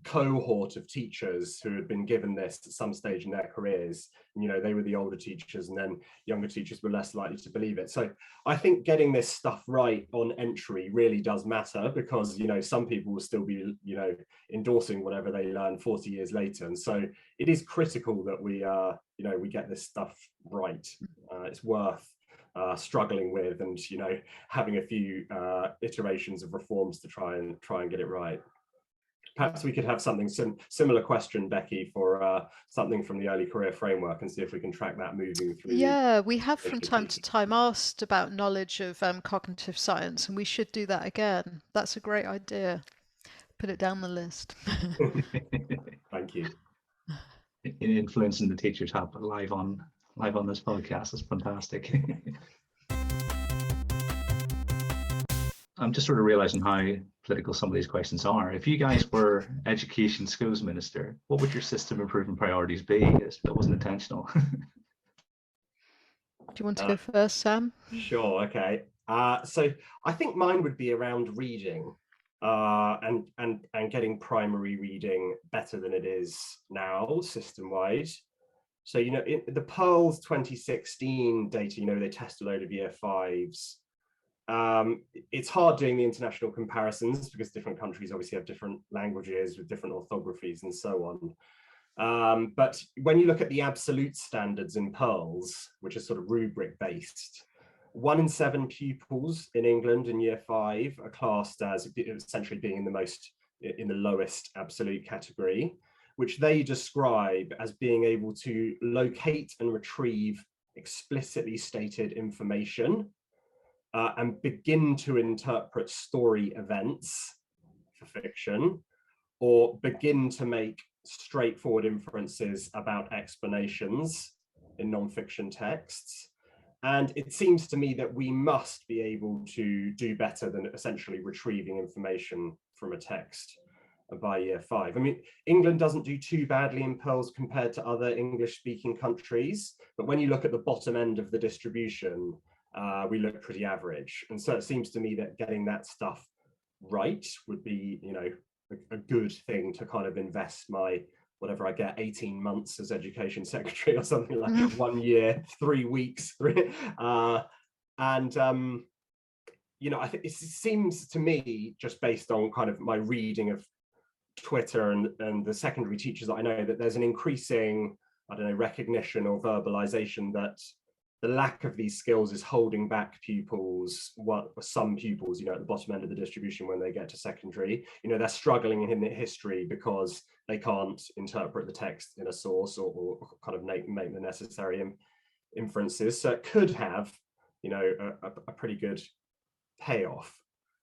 cohort of teachers who had been given this at some stage in their careers. They were the older teachers, and then younger teachers were less likely to believe it. So I think getting this stuff right on entry really does matter, because some people will still be endorsing whatever they learn 40 years later, and so it is critical that we get this stuff right. It's worth struggling with, and having a few iterations of reforms to try and get it right. Perhaps we could have something similar question, Becky, for something from the early career framework, and see if we can track that moving through. Yeah, we have from time to time asked about knowledge of cognitive science, and we should do that again. That's a great idea. Put it down the list. Thank you. Influencing the teachers have live on this podcast is fantastic. I'm just sort of realizing how political some of these questions are. If you guys were education schools minister, what would your system improvement priorities be? That wasn't intentional. Do you want to go first, Sam? Sure. Okay. So I think mine would be around reading, and getting primary reading better than it is now, system-wide. So in the Pearls 2016 data, they test a load of year fives. It's hard doing the international comparisons because different countries obviously have different languages with different orthographies and so on. But when you look at the absolute standards in Pearls, which is sort of rubric based, 1 in 7 pupils in England in year 5 are classed as essentially being in the lowest absolute category, which they describe as being able to locate and retrieve explicitly stated information, and begin to interpret story events for fiction, or begin to make straightforward inferences about explanations in non-fiction texts. And it seems to me that we must be able to do better than essentially retrieving information from a text by year 5. I mean, England doesn't do too badly in Pearls compared to other English-speaking countries, but when you look at the bottom end of the distribution, we look pretty average. And so it seems to me that getting that stuff right would be, you know, a good thing to kind of invest my whatever I get, 18 months as education secretary or something like 1 year, 3 weeks. You know, I think it seems to me, just based on kind of my reading of Twitter and the secondary teachers that I know, that there's an increasing, I don't know, recognition or verbalization that the lack of these skills is holding back pupils, some pupils, you know, at the bottom end of the distribution when they get to secondary. You know, they're struggling in history because they can't interpret the text in a source or kind of make the necessary inferences. So it could have, you know, a pretty good payoff.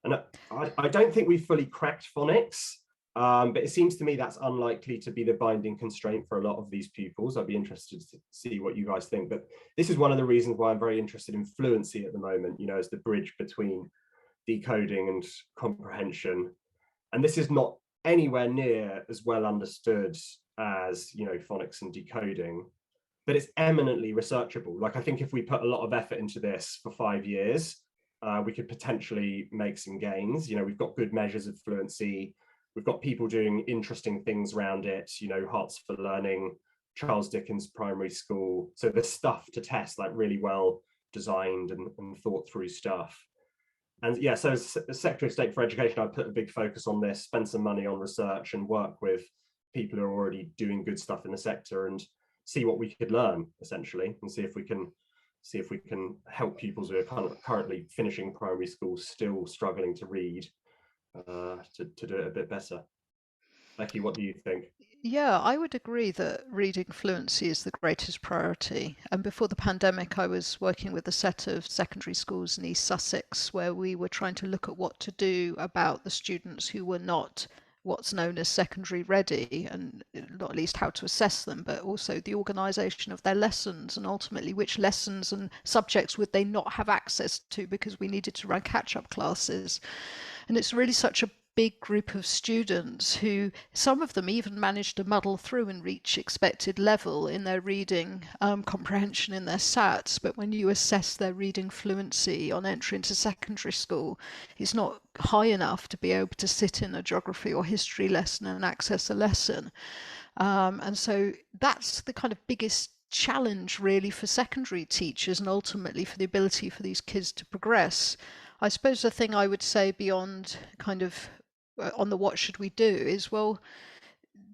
And I don't think we've fully cracked phonics, but it seems to me that's unlikely to be the binding constraint for a lot of these pupils. I'd be interested to see what you guys think, but this is one of the reasons why I'm very interested in fluency at the moment, you know, as the bridge between decoding and comprehension. And this is not anywhere near as well understood as, you know, phonics and decoding, but it's eminently researchable. Like, I think if we put a lot of effort into this for 5 years, we could potentially make some gains. You know, we've got good measures of fluency. We've got people doing interesting things around it, you know, Hearts for Learning, Charles Dickens Primary School. So there's stuff to test, like really well designed and thought through stuff. And yeah, so as Secretary of State for Education, I put a big focus on this, spend some money on research and work with people who are already doing good stuff in the sector and see what we could learn, essentially, and see if we can help pupils who are currently finishing primary school, still struggling to read, to do it a bit better. Becky, what do you think? Yeah, I would agree that reading fluency is the greatest priority. And before the pandemic, I was working with a set of secondary schools in East Sussex where we were trying to look at what to do about the students who were not what's known as secondary ready, and not least how to assess them, but also the organisation of their lessons and ultimately which lessons and subjects would they not have access to because we needed to run catch-up classes. And it's really such a big group of students who, some of them even managed to muddle through and reach expected level in their reading comprehension in their SATs. But when you assess their reading fluency on entry into secondary school, it's not high enough to be able to sit in a geography or history lesson and access a lesson. And so that's the kind of biggest challenge really for secondary teachers and ultimately for the ability for these kids to progress. I suppose the thing I would say beyond kind of on the what should we do is, well,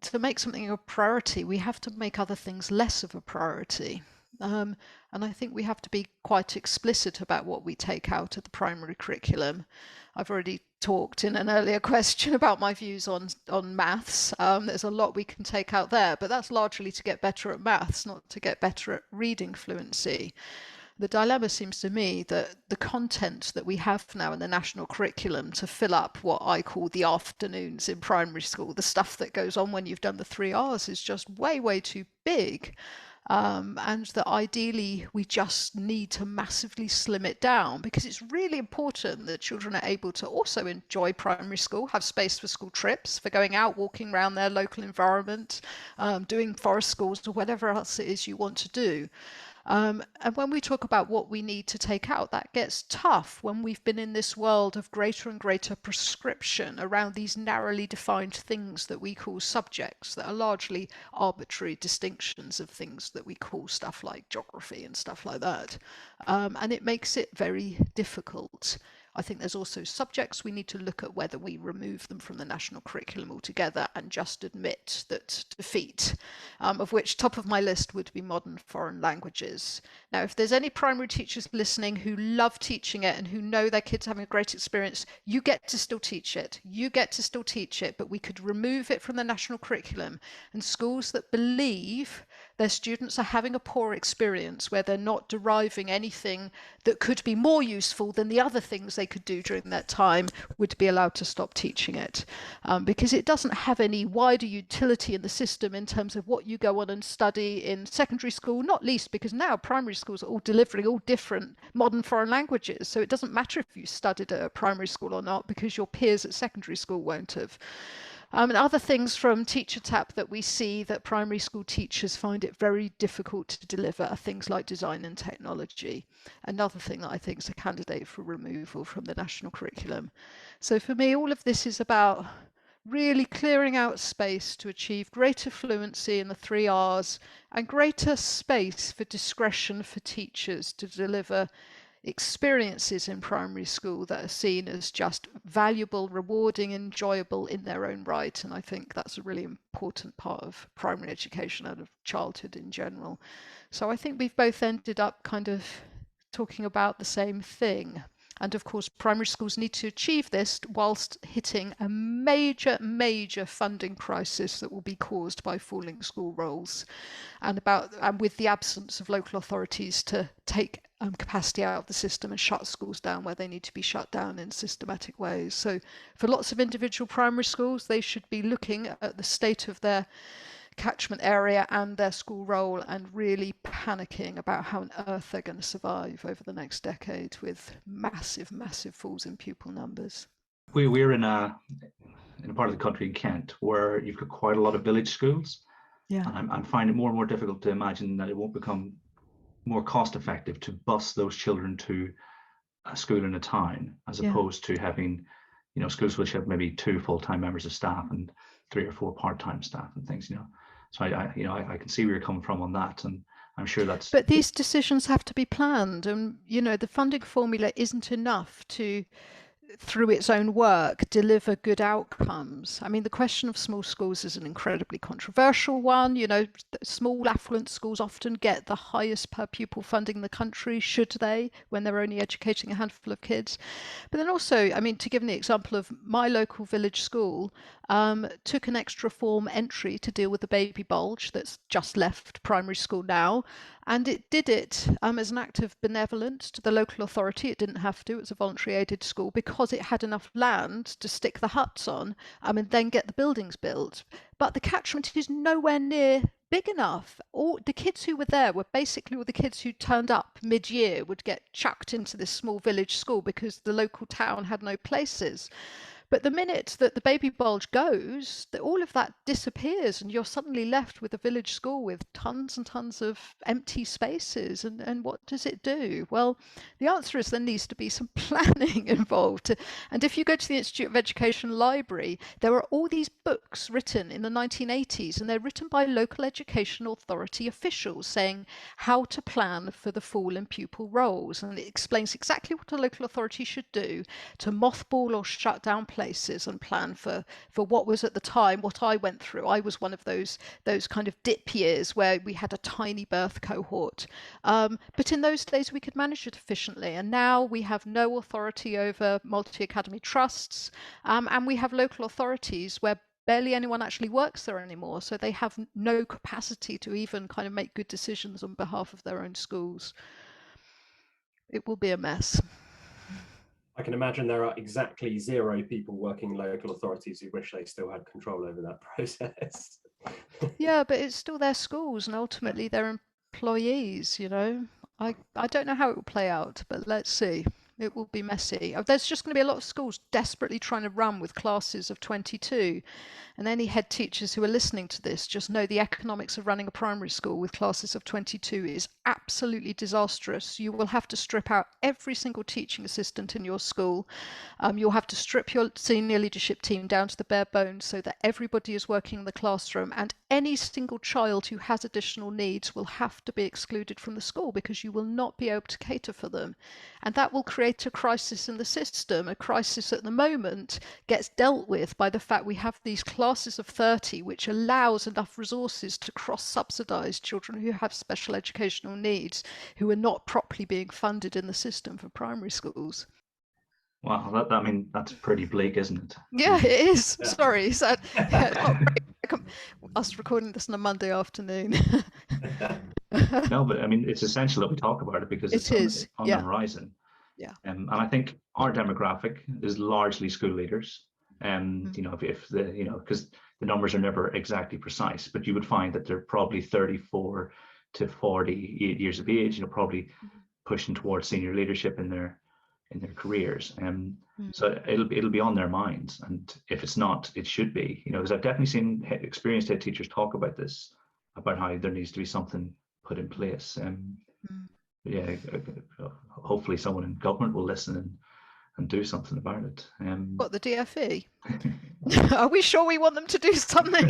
to make something a priority, we have to make other things less of a priority. And I think we have to be quite explicit about what we take out of the primary curriculum. I've already talked in an earlier question about my views on maths. There's a lot we can take out there, but that's largely to get better at maths, not to get better at reading fluency. The dilemma seems to me that the content that we have now in the national curriculum to fill up what I call the afternoons in primary school, the stuff that goes on when you've done the 3 R's, is just way, way too big. And that ideally we just need to massively slim it down, because it's really important that children are able to also enjoy primary school, have space for school trips, for going out, walking around their local environment, doing forest schools or whatever else it is you want to do. And when we talk about what we need to take out, that gets tough when we've been in this world of greater and greater prescription around these narrowly defined things that we call subjects, that are largely arbitrary distinctions of things that we call stuff like geography and stuff like that. And it makes it very difficult. I think there's also subjects we need to look at whether we remove them from the national curriculum altogether and just admit that defeat, of which top of my list would be modern foreign languages. Now, if there's any primary teachers listening who love teaching it and who know their kids having a great experience, you get to still teach it. You get to still teach it, but we could remove it from the national curriculum. And schools that believe their students are having a poor experience where they're not deriving anything that could be more useful than the other things they could do during that time, would be allowed to stop teaching it, because it doesn't have any wider utility in the system in terms of what you go on and study in secondary school, not least because now primary schools are all delivering all different modern foreign languages. So it doesn't matter if you studied at a primary school or not, because your peers at secondary school won't have. And other things from Teacher Tap that we see that primary school teachers find it very difficult to deliver are things like design and technology. Another thing that I think is a candidate for removal from the national curriculum. So for me, all of this is about really clearing out space to achieve greater fluency in the 3 R's and greater space for discretion for teachers to deliver experiences in primary school that are seen as just valuable, rewarding, enjoyable in their own right. And I think that's a really important part of primary education and of childhood in general. So I think we've both ended up kind of talking about the same thing. And of course, primary schools need to achieve this whilst hitting a major funding crisis that will be caused by falling school rolls, and with the absence of local authorities to take capacity out of the system and shut schools down where they need to be shut down in systematic ways. So for lots of individual primary schools, they should be looking at the state of their catchment area and their school role and really panicking about how on earth they're going to survive over the next decade with massive falls in pupil numbers. We're in a part of the country in Kent where you've got quite a lot of village schools. Yeah. And I'm finding it more and more difficult to imagine that it won't become more cost effective to bus those children to a school in a town, as opposed to having, schools which have maybe 2 full-time members of staff and 3 or 4 part-time staff and things, So I can see where you're coming from on that, and I'm sure that's. But these decisions have to be planned, and the funding formula isn't enough to, through its own work, deliver good outcomes. I mean, the question of small schools is an incredibly controversial one. Small affluent schools often get the highest per pupil funding in the country, should they, when they're only educating a handful of kids. But then also, I mean, to give the example of my local village school, took an extra form entry to deal with the baby bulge that's just left primary school now. And it did it as an act of benevolence to the local authority. It didn't have to. It was a voluntary aided school because it had enough land to stick the huts on and then get the buildings built. But the catchment is nowhere near big enough. All the kids who were there were basically all the kids who turned up mid-year would get chucked into this small village school because the local town had no places. But the minute that the baby bulge goes, all of that disappears and you're suddenly left with a village school with tons and tons of empty spaces. And what does it do? Well, the answer is there needs to be some planning involved. And if you go to the Institute of Education library, there are all these books written in the 1980s, and they're written by local education authority officials saying how to plan for the fall in pupil roles. And it explains exactly what a local authority should do to mothball or shut down places and plan for what was at the time what I went through. I was one of those kind of dip years where we had a tiny birth cohort. But in those days we could manage it efficiently. And now we have no authority over multi-academy trusts, and we have local authorities where barely anyone actually works there anymore. So they have no capacity to even kind of make good decisions on behalf of their own schools. It will be a mess. I can imagine there are exactly 0 people working in local authorities who wish they still had control over that process. Yeah, but it's still their schools and ultimately their employees, I don't know how it will play out, but let's see. It will be messy. There's just going to be a lot of schools desperately trying to run with classes of 22. And any head teachers who are listening to this just know the economics of running a primary school with classes of 22 is absolutely disastrous. You will have to strip out every single teaching assistant in your school. You'll have to strip your senior leadership team down to the bare bones so that everybody is working in the classroom, and any single child who has additional needs will have to be excluded from the school because you will not be able to cater for them. And that will create a crisis in the system. A crisis at the moment gets dealt with by the fact we have these classes of 30, which allows enough resources to cross-subsidise children who have special educational needs, who are not properly being funded in the system for primary schools. Wow, that's pretty bleak, isn't it? Yeah, it is. Yeah. Sorry, us recording this on a Monday afternoon. No, but I mean, it's essential that we talk about it because It it's is, on the yeah, horizon. yeah. And I think our demographic is largely school leaders. Mm. If the, because the numbers are never exactly precise, but you would find that they're probably 34 to 40 years of age, probably pushing towards senior leadership in their careers. Mm. So it'll be on their minds. And if it's not, it should be, because I've definitely seen experienced head teachers talk about this, about how there needs to be something put in place. Mm. Yeah, hopefully someone in government will listen and do something about it. What, the DfE? Are we sure we want them to do something?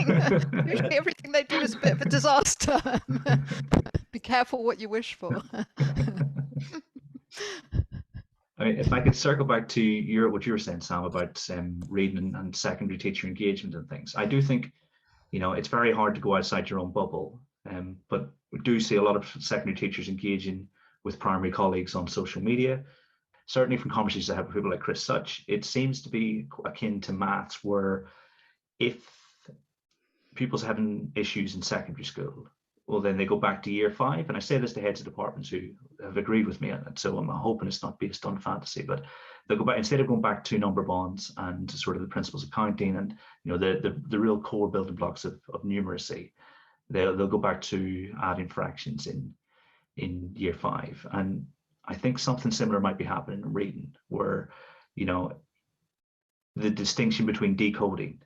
Usually everything they do is a bit of a disaster. Be careful what you wish for. I mean, if I could circle back to what you were saying, Sam, about reading and secondary teacher engagement and things, I do think it's very hard to go outside your own bubble. But we do see a lot of secondary teachers engaging with primary colleagues on social media. Certainly from conversations I have with people like Chris Such, it seems to be akin to maths, where if pupils are having issues in secondary school, well, then they go back to year 5. And I say this to heads of departments who have agreed with me, and so I'm hoping it's not based on fantasy, but they'll go back, instead of going back to number bonds and sort of the principles of counting and the real core building blocks of numeracy, they'll go back to adding fractions in year 5. And I think something similar might be happening in reading, where the distinction between decoding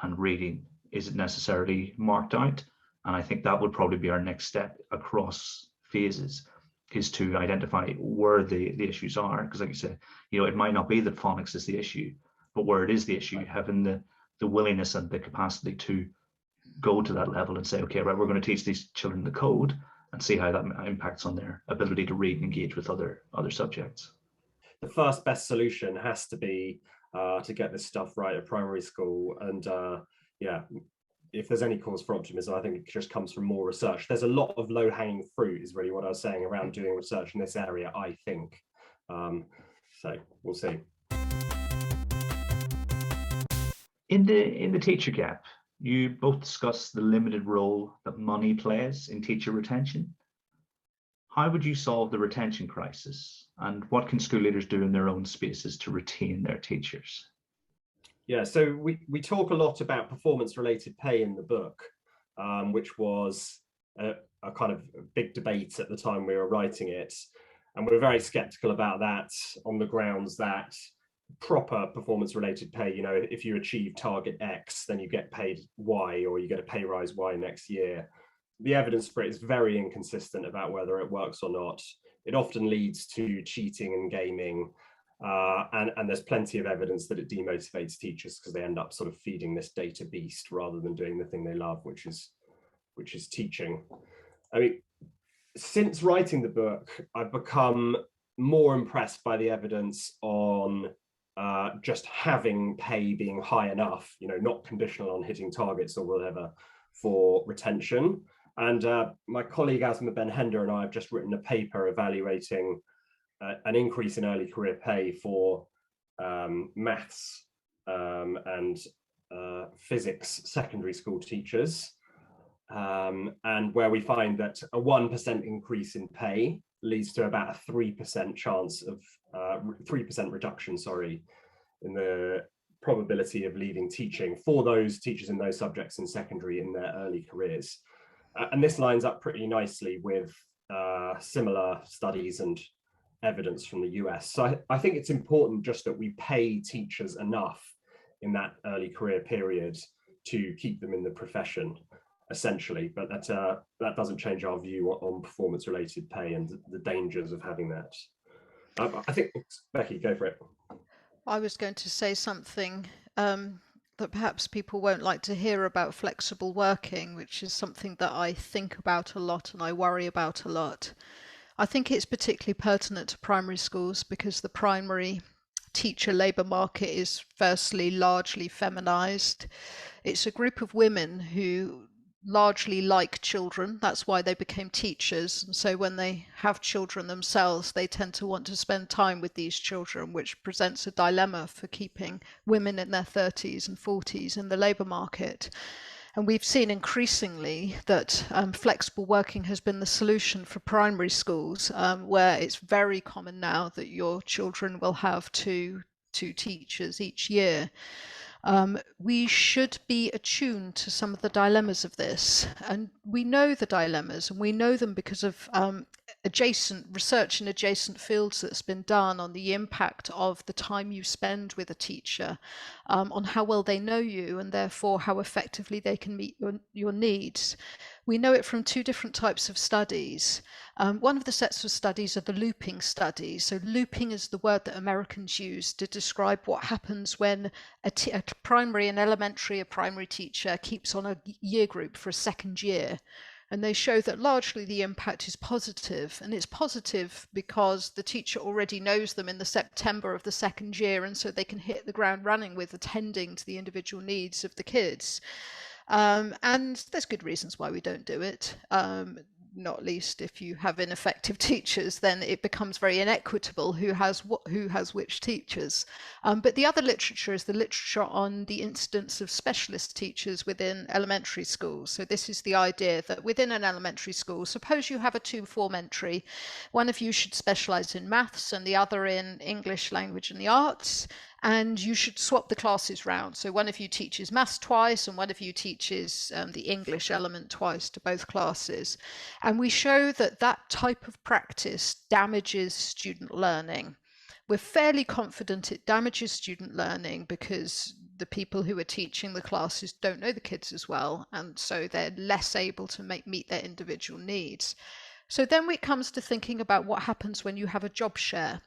and reading isn't necessarily marked out. And I think that would probably be our next step across phases, is to identify where the issues are. Because like you said, it might not be that phonics is the issue, but where it is the issue, having the willingness and the capacity to go to that level and say, okay, right, we're going to teach these children the code and see how that impacts on their ability to read and engage with other subjects. The first best solution has to be to get this stuff right at primary school. And if there's any cause for optimism, I think it just comes from more research. There's a lot of low-hanging fruit, is really what I was saying, around doing research in this area, I think. So we'll see. In the teacher gap, you both discussed the limited role that money plays in teacher retention. How would you solve the retention crisis, and what can school leaders do in their own spaces to retain their teachers? Yeah, so we talk a lot about performance-related pay in the book, which was a kind of big debate at the time we were writing it. And we were very skeptical about that on the grounds that proper performance-related pay, if you achieve target X, then you get paid Y, or you get a pay rise Y next year. The evidence for it is very inconsistent about whether it works or not. It often leads to cheating and gaming. And there's plenty of evidence that it demotivates teachers because they end up sort of feeding this data beast rather than doing the thing they love, which is teaching. I mean, since writing the book, I've become more impressed by the evidence on just having pay being high enough, not conditional on hitting targets or whatever, for retention. And my colleague Asma Ben-Hender and I have just written a paper evaluating an increase in early career pay for maths and physics secondary school teachers, and where we find that a 1% increase in pay leads to about a 3% chance of 3% reduction, in the probability of leaving teaching for those teachers in those subjects in secondary in their early careers. And this lines up pretty nicely with similar studies and evidence from the US. So I think it's important just that we pay teachers enough in that early career period to keep them in the profession, essentially. But that doesn't change our view on performance-related pay and the dangers of having that. I think, Becky, go for it. I was going to say something that perhaps people won't like to hear about flexible working, which is something that I think about a lot and I worry about a lot. I think it's particularly pertinent to primary schools because the primary teacher labour market is firstly largely feminised. It's a group of women who largely like children. That's why they became teachers. And so when they have children themselves, they tend to want to spend time with these children, which presents a dilemma for keeping women in their 30s and 40s in the labour market. And we've seen increasingly that flexible working has been the solution for primary schools, where it's very common now that your children will have two teachers each year. We should be attuned to some of the dilemmas of this. And we know the dilemmas, and we know them because of adjacent research in adjacent fields that's been done on the impact of the time you spend with a teacher, on how well they know you, and therefore how effectively they can meet your needs. We know it from two different types of studies. One of the sets of studies are the looping studies. So looping is the word that Americans use to describe what happens when a primary and elementary, a primary teacher keeps on a year group for a second year. And they show that largely the impact is positive. And it's positive because the teacher already knows them in the September of the second year, and so they can hit the ground running with attending to the individual needs of the kids. And there's good reasons why we don't do it. Not least if you have ineffective teachers, then it becomes very inequitable who has which teachers. But the other literature is the literature on the incidence of specialist teachers within elementary schools. So this is the idea that within an elementary school, suppose you have a 2-form entry, one of you should specialise in maths and the other in English language and the arts, and you should swap the classes round. So one of you teaches maths twice and one of you teaches the English element twice to both classes. And we show that that type of practice damages student learning. We're fairly confident it damages student learning because the people who are teaching the classes don't know the kids as well, and so they're less able to meet their individual needs. So then it comes to thinking about what happens when you have a job share.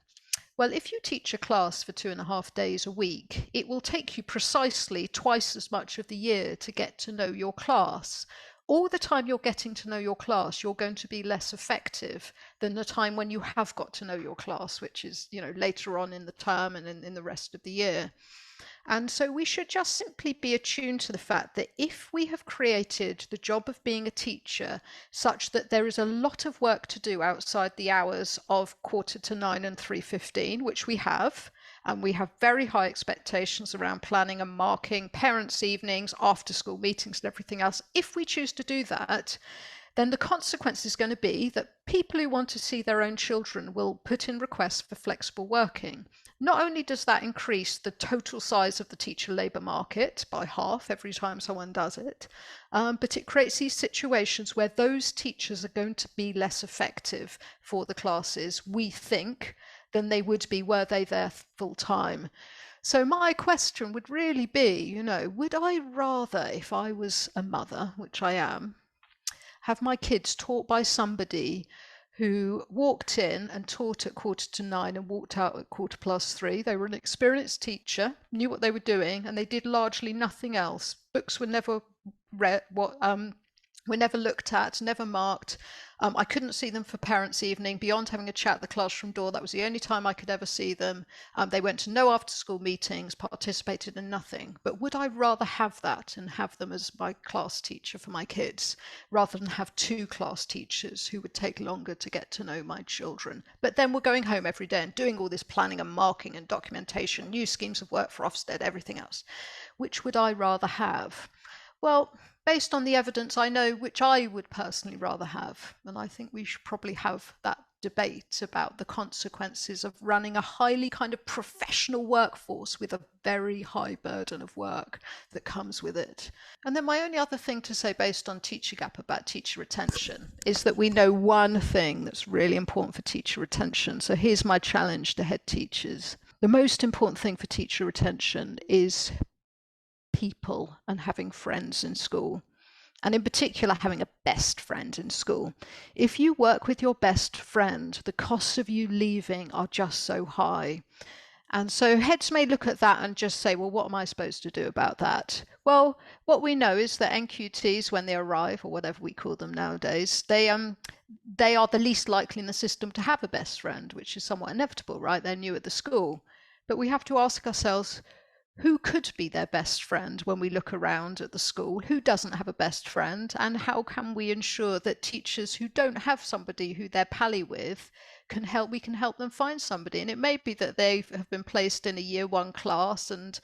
Well, if you teach a class for 2.5 days a week, it will take you precisely twice as much of the year to get to know your class. All the time you're getting to know your class, you're going to be less effective than the time when you have got to know your class, which is, later on in the term and in the rest of the year. And so we should just simply be attuned to the fact that if we have created the job of being a teacher such that there is a lot of work to do outside the hours of 8:45 and 3:15, which we have, and we have very high expectations around planning and marking, parents' evenings, after school meetings and everything else, if we choose to do that, then the consequence is going to be that people who want to see their own children will put in requests for flexible working. Not only does that increase the total size of the teacher labour market by half every time someone does it, but it creates these situations where those teachers are going to be less effective for the classes, we think, than they would be were they there full time. So my question would really be, would I rather, if I was a mother, which I am, have my kids taught by somebody who walked in and taught at 8:45 and walked out at 3:15. They were an experienced teacher, knew what they were doing, and they did largely nothing else. Books were never read, were never looked at, never marked. I couldn't see them for parents' evening beyond having a chat at the classroom door. That was the only time I could ever see them. They went to no after-school meetings, participated in nothing. But would I rather have that and have them as my class teacher for my kids, rather than have two class teachers who would take longer to get to know my children? But then we're going home every day and doing all this planning and marking and documentation, new schemes of work for Ofsted, everything else. Which would I rather have? Well, based on the evidence, I know which I would personally rather have. And I think we should probably have that debate about the consequences of running a highly kind of professional workforce with a very high burden of work that comes with it. And then my only other thing to say based on Teacher Gap about teacher retention is that we know one thing that's really important for teacher retention. So here's my challenge to head teachers. The most important thing for teacher retention is people and having friends in school, and in particular having a best friend in school. If you work with your best friend, the costs of you leaving are just so high. And so heads may look at that and just say, well, what am I supposed to do about that? Well, what we know is that NQTs, when they arrive, or whatever we call them nowadays, they are the least likely in the system to have a best friend, which is somewhat inevitable, right? They're new at the school. But we have to ask ourselves, who could be their best friend when we look around at the school? Who doesn't have a best friend? And how can we ensure that teachers who don't have somebody who they're pally with we can help them find somebody? And it may be that they have been placed in a year one class and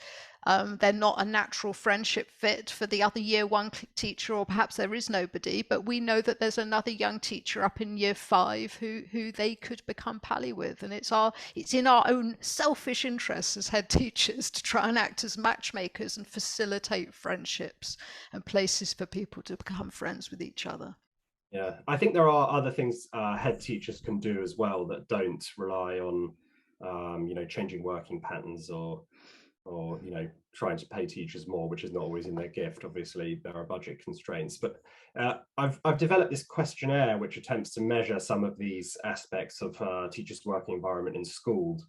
They're not a natural friendship fit for the other year one teacher, or perhaps there is nobody, but we know that there's another young teacher up in year 5 who they could become pally with. And it's in our own selfish interests as head teachers to try and act as matchmakers and facilitate friendships and places for people to become friends with each other. Yeah, I think there are other things head teachers can do as well that don't rely on, changing working patterns or trying to pay teachers more, which is not always in their gift. Obviously, there are budget constraints, but I've developed this questionnaire which attempts to measure some of these aspects of teachers' working environment in schools,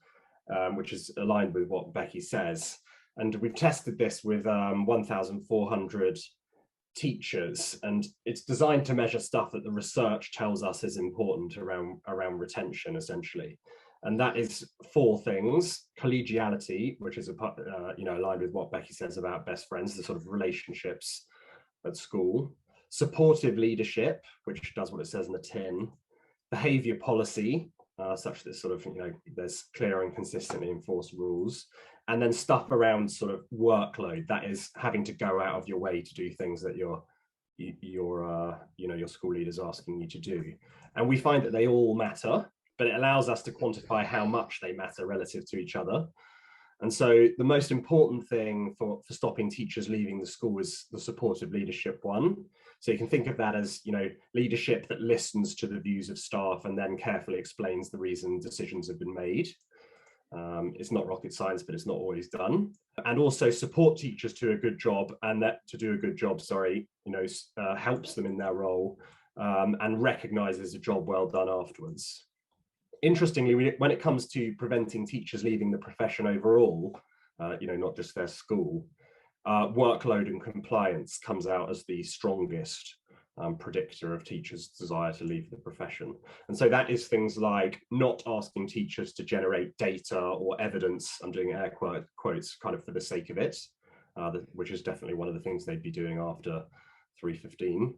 which is aligned with what Becky says. And we've tested this with 1,400 teachers, and it's designed to measure stuff that the research tells us is important around retention, essentially. And that is 4 things: collegiality, which is aligned with what Becky says about best friends, the sort of relationships at school; supportive leadership, which does what it says in the tin; behavior policy, such that sort of there's clear and consistently enforced rules; and then stuff around sort of workload, that is having to go out of your way to do things that your school leader's asking you to do. And we find that they all matter, but it allows us to quantify how much they matter relative to each other. And so the most important thing for stopping teachers leaving the school is the supportive leadership one. So you can think of that as, leadership that listens to the views of staff and then carefully explains the reason decisions have been made. It's not rocket science, but it's not always done. And also support teachers to a good job, and that to do a good job, helps them in their role, and recognizes a job well done afterwards. Interestingly, when it comes to preventing teachers leaving the profession overall, not just their school, workload and compliance comes out as the strongest predictor of teachers' desire to leave the profession. And so that is things like not asking teachers to generate data or evidence, I'm doing air quotes, kind of for the sake of it, which is definitely one of the things they'd be doing after 3:15,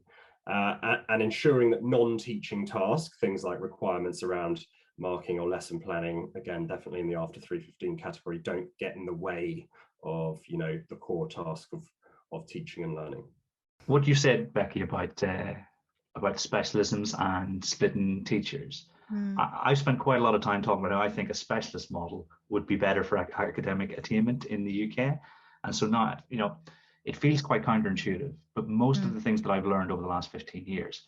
and ensuring that non-teaching tasks, things like requirements around marking or lesson planning, again, definitely in the after 3:15 category, don't get in the way of the core task of teaching and learning. What you said, Becky, about specialisms and splitting teachers, I've spent quite a lot of time talking about how I think a specialist model would be better for academic attainment in the UK. And so now, it feels quite counterintuitive, but most of the things that I've learned over the last 15 years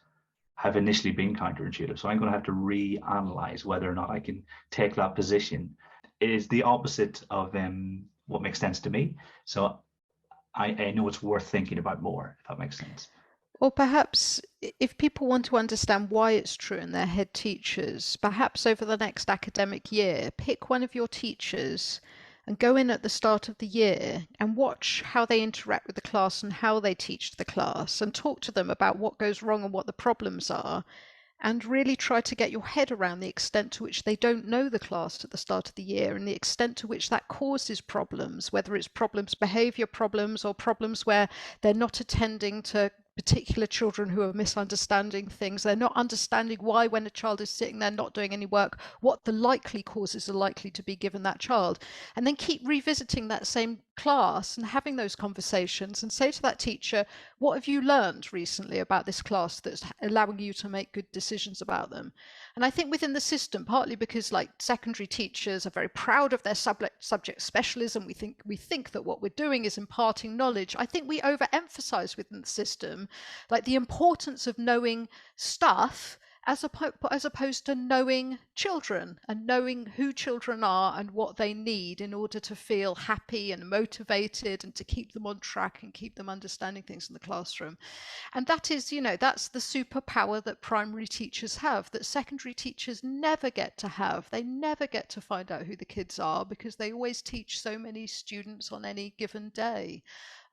have initially been counterintuitive. So I'm going to have to reanalyze whether or not I can take that position. It is the opposite of what makes sense to me. So I know it's worth thinking about more, if that makes sense. Or perhaps if people want to understand why it's true in their head teachers, perhaps over the next academic year, pick one of your teachers and go in at the start of the year and watch how they interact with the class and how they teach the class, and talk to them about what goes wrong and what the problems are, and really try to get your head around the extent to which they don't know the class at the start of the year, and the extent to which that causes problems, whether it's problems, behavior problems, or problems where they're not attending to particular children who are misunderstanding things. They're not understanding why, when a child is sitting there not doing any work, what the likely causes are likely to be given that child. And then keep revisiting that same class and having those conversations, and say to that teacher, what have you learned recently about this class that's allowing you to make good decisions about them? And I think within the system, partly because secondary teachers are very proud of their subject specialism, we think that what we're doing is imparting knowledge. I think we overemphasize within the system the importance of knowing stuff as opposed to knowing children and knowing who children are and what they need in order to feel happy and motivated and to keep them on track and keep them understanding things in the classroom. And that is, that's the superpower that primary teachers have, that secondary teachers never get to have. They never get to find out who the kids are because they always teach so many students on any given day.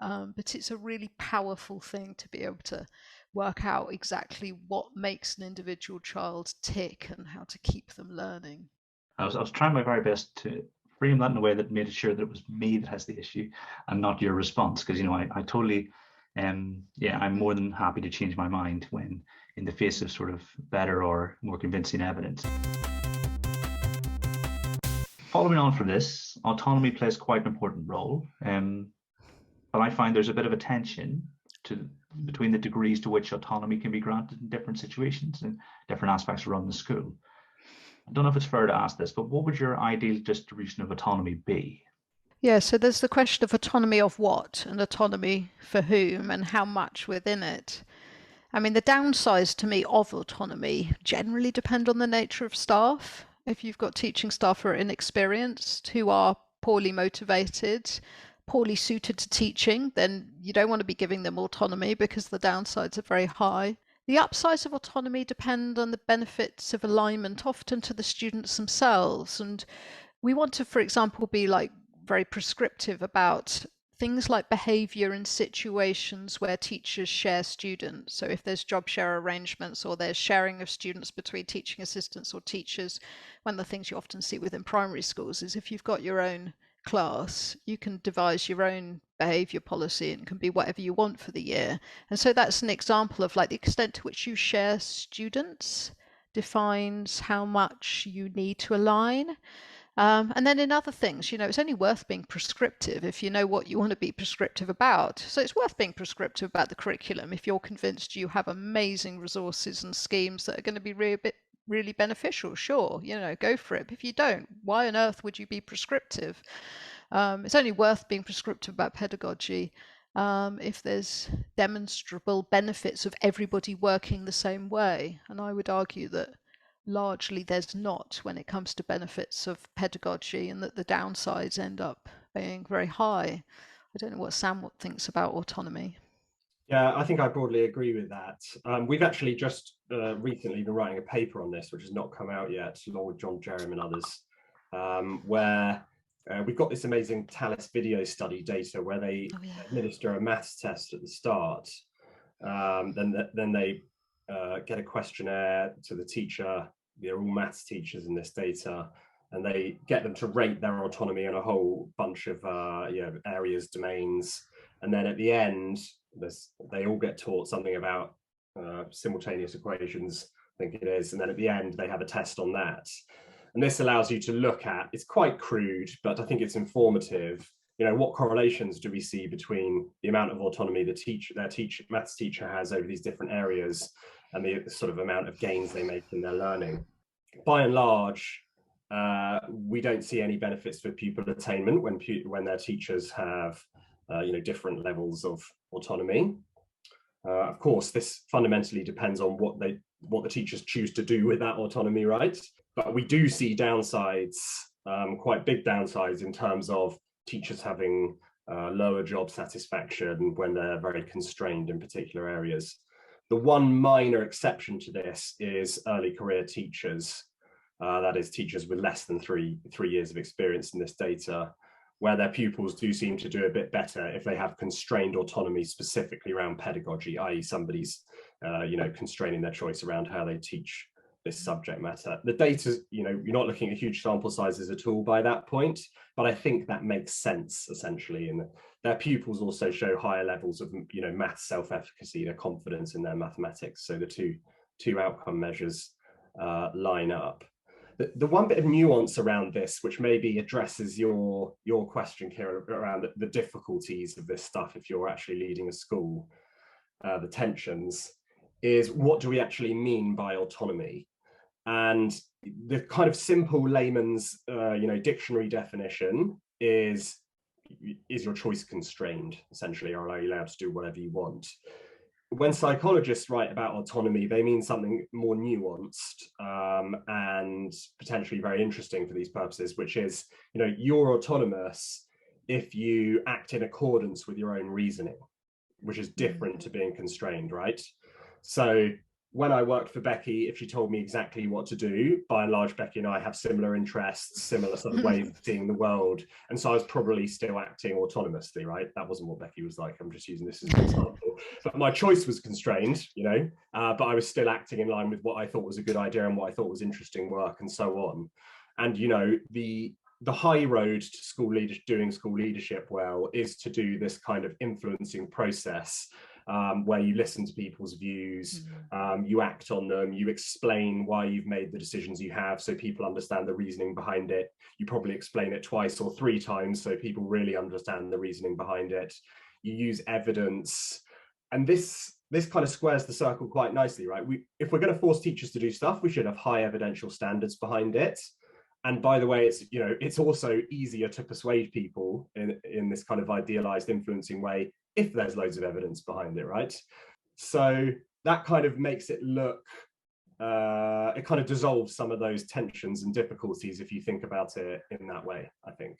But it's a really powerful thing to be able to work out exactly what makes an individual child tick and how to keep them learning. I was trying my very best to frame that in a way that made it sure that it was me that has the issue and not your response, because I totally I'm more than happy to change my mind when in the face of sort of better or more convincing evidence. following on from this, autonomy plays quite an important role, but I find there's a bit of a tension between the degrees to which autonomy can be granted in different situations and different aspects around the school. I don't know if it's fair to ask this, but what would your ideal distribution of autonomy be? Yeah, so there's the question of autonomy of what and autonomy for whom and how much within it. I mean, the downsides to me of autonomy generally depend on the nature of staff. If you've got teaching staff who are inexperienced, who are poorly motivated, poorly suited to teaching, then you don't want to be giving them autonomy because the downsides are very high. The upsides of autonomy depend on the benefits of alignment, often to the students themselves. And we want to, for example, be like very prescriptive about things like behaviour in situations where teachers share students. So if there's job share arrangements or there's sharing of students between teaching assistants or teachers, one of the things you often see within primary schools is if you've got your own class, you can devise your own behaviour policy and can be whatever you want for the year. And so that's an example of like the extent to which you share students defines how much you need to align. And then in other things, it's only worth being prescriptive if you know what you want to be prescriptive about. So it's worth being prescriptive about the curriculum if you're convinced you have amazing resources and schemes that are going to be really beneficial. Sure, go for it. But if you don't, why on earth would you be prescriptive? It's only worth being prescriptive about pedagogy if there's demonstrable benefits of everybody working the same way. And I would argue that largely there's not when it comes to benefits of pedagogy, and that the downsides end up being very high. I don't know what Sam thinks about autonomy. Yeah, I think I broadly agree with that. We've actually just recently been writing a paper on this, which has not come out yet, along with John Jerem and others, where we've got this amazing Tallis video study data where they administer a maths test at the start. Then they get a questionnaire to the teacher. They're all maths teachers in this data, and they get them to rate their autonomy in a whole bunch of areas, domains. And then at the end, they all get taught something about simultaneous equations, I think it is. And then at the end, they have a test on that. And this allows you to look at, it's quite crude, but I think it's informative. What correlations do we see between the amount of autonomy their maths teacher has over these different areas and the sort of amount of gains they make in their learning? By and large, we don't see any benefits for pupil attainment when their teachers have different levels of autonomy. Of course, this fundamentally depends on what the teachers choose to do with that autonomy, right? But we do see downsides, quite big downsides, in terms of teachers having lower job satisfaction when they're very constrained in particular areas. The one minor exception to this is early career teachers, that is teachers with less than three years of experience in this data, where their pupils do seem to do a bit better if they have constrained autonomy specifically around pedagogy, i.e. somebody's constraining their choice around how they teach this subject matter. The data, you're not looking at huge sample sizes at all by that point, but I think that makes sense essentially. And their pupils also show higher levels of math self-efficacy, their confidence in their mathematics. So the two outcome measures line up. The one bit of nuance around this, which maybe addresses your question, Kira, around the difficulties of this stuff if you're actually leading a school, the tensions, is what do we actually mean by autonomy? And the kind of simple layman's dictionary definition is your choice constrained, essentially, or are you allowed to do whatever you want? When psychologists write about autonomy, they mean something more nuanced and potentially very interesting for these purposes, which is, you're autonomous if you act in accordance with your own reasoning, which is different to being constrained, right? So when I worked for Becky, if she told me exactly what to do, by and large, Becky and I have similar interests, similar sort of ways of seeing the world. And so I was probably still acting autonomously, right? That wasn't what Becky was like. I'm just using this as an example. But my choice was constrained, but I was still acting in line with what I thought was a good idea and what I thought was interesting work and so on. And, the high road to doing school leadership well is to do this kind of influencing process where you listen to people's views, you act on them, you explain why you've made the decisions you have so people understand the reasoning behind it. You probably explain it twice or 3 times so people really understand the reasoning behind it. You use evidence, and this kind of squares the circle quite nicely, right? If we're going to force teachers to do stuff, we should have high evidential standards behind it. And by the way, it's also easier to persuade people in this kind of idealized influencing way if there's loads of evidence behind it, right? So that kind of makes it look, it kind of dissolves some of those tensions and difficulties if you think about it in that way, I think.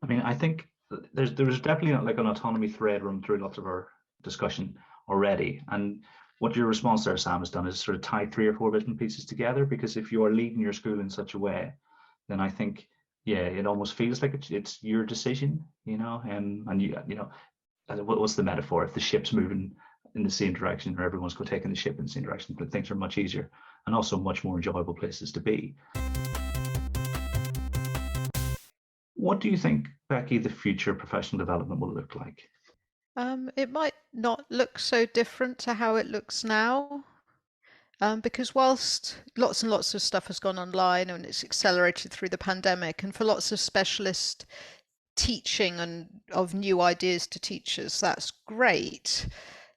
I mean, I think there's definitely like an autonomy thread run through lots of our discussion already. And what your response there, Sam, has done is sort of tie 3 or 4 different pieces together, because if you are leading your school in such a way, then I think, yeah, it almost feels like it's your decision, and what's the metaphor? If the ship's moving in the same direction, or everyone's taking the ship in the same direction, but things are much easier and also much more enjoyable places to be. What do you think, Becky, the future professional development will look like? It might not look so different to how it looks now. Because whilst lots and lots of stuff has gone online and it's accelerated through the pandemic, and for lots of specialist teaching and of new ideas to teachers, that's great.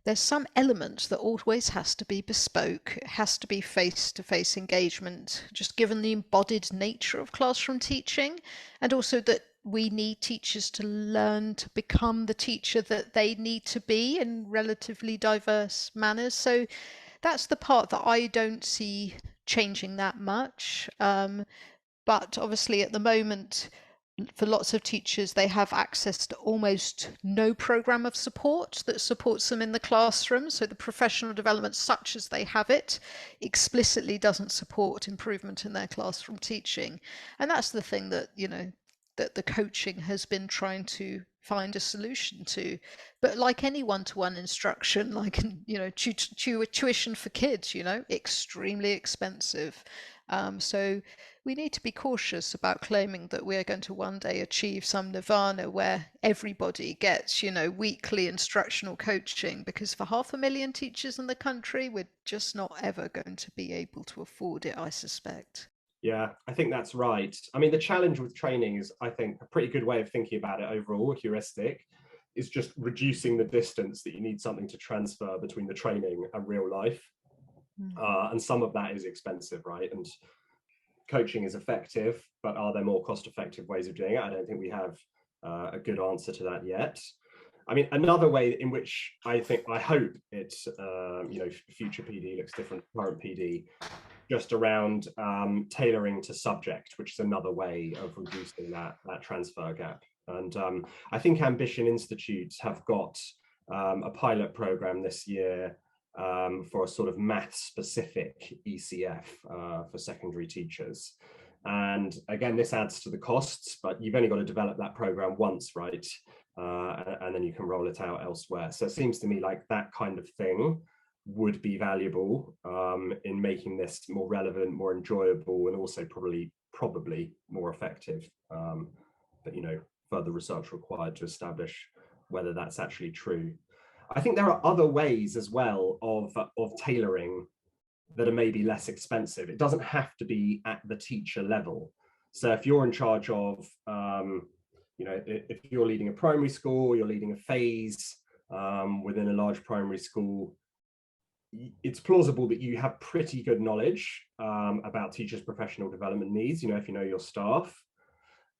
There's some element that always has to be bespoke. It has to be face-to-face engagement, just given the embodied nature of classroom teaching, and also that we need teachers to learn to become the teacher that they need to be in relatively diverse manners. So that's the part that I don't see changing that much. But obviously at the moment, for lots of teachers, they have access to almost no program of support that supports them in the classroom. So the professional development, such as they have it, explicitly doesn't support improvement in their classroom teaching. And that's the thing that, that the coaching has been trying to find a solution to. But like any one-to-one instruction, like tuition for kids, extremely expensive. So we need to be cautious about claiming that we're going to one day achieve some nirvana where everybody gets, weekly instructional coaching, because for 500,000 teachers in the country, we're just not ever going to be able to afford it, I suspect. Yeah, I think that's right. I mean, the challenge with training is, I think, a pretty good way of thinking about it overall, a heuristic, is just reducing the distance that you need something to transfer between the training and real life. And some of that is expensive, right? And coaching is effective, but are there more cost-effective ways of doing it? I don't think we have a good answer to that yet. I mean, another way in which I hope it's, future PD looks different to current PD, just around tailoring to subject, which is another way of reducing that transfer gap. And I think Ambition Institutes have got a pilot program this year for a sort of math-specific ECF for secondary teachers. And again, this adds to the costs, but you've only got to develop that program once, right? And then you can roll it out elsewhere. So it seems to me like that kind of thing would be valuable in making this more relevant, more enjoyable, and also probably more effective. But further research required to establish whether that's actually true. I think there are other ways as well of tailoring that are maybe less expensive. It doesn't have to be at the teacher level. So if you're in charge of, if you're leading a primary school, you're leading a phase within a large primary school, it's plausible that you have pretty good knowledge about teachers' professional development needs, if you know your staff.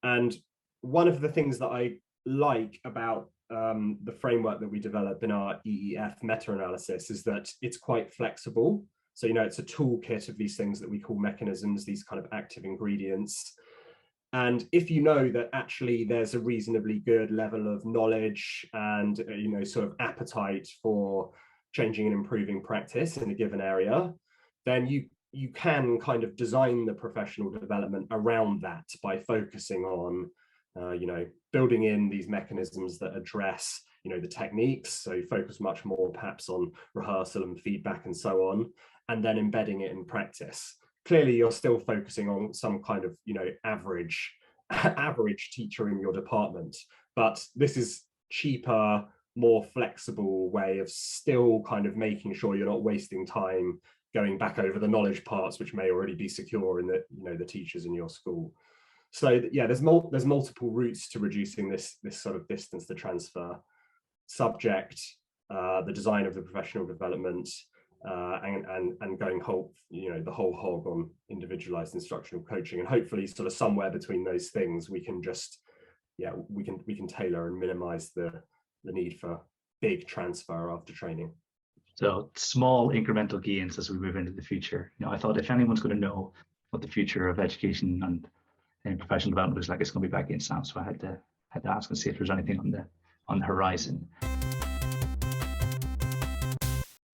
And one of the things that I like about the framework that we develop in our EEF meta-analysis is that it's quite flexible. So, it's a toolkit of these things that we call mechanisms, these kind of active ingredients. And if you know that actually there's a reasonably good level of knowledge and, sort of appetite for changing and improving practice in a given area, then you can kind of design the professional development around that by focusing on, building in these mechanisms that address, the techniques. So you focus much more perhaps on rehearsal and feedback and so on, and then embedding it in practice. Clearly, you're still focusing on some kind of, average teacher in your department, but this is cheaper, more flexible way of still kind of making sure you're not wasting time going back over the knowledge parts, which may already be secure in the teachers in your school. So yeah, there's multiple routes to reducing this sort of distance to transfer: subject, the design of the professional development, and going the whole hog on individualized instructional coaching. And hopefully sort of somewhere between those things we can tailor and minimize the need for big transfer after training. So small incremental gains as we move into the future. I thought if anyone's going to know what the future of education and professional development is like, it's going to be Becky and Sam. So I had to ask and see if there's anything on the horizon.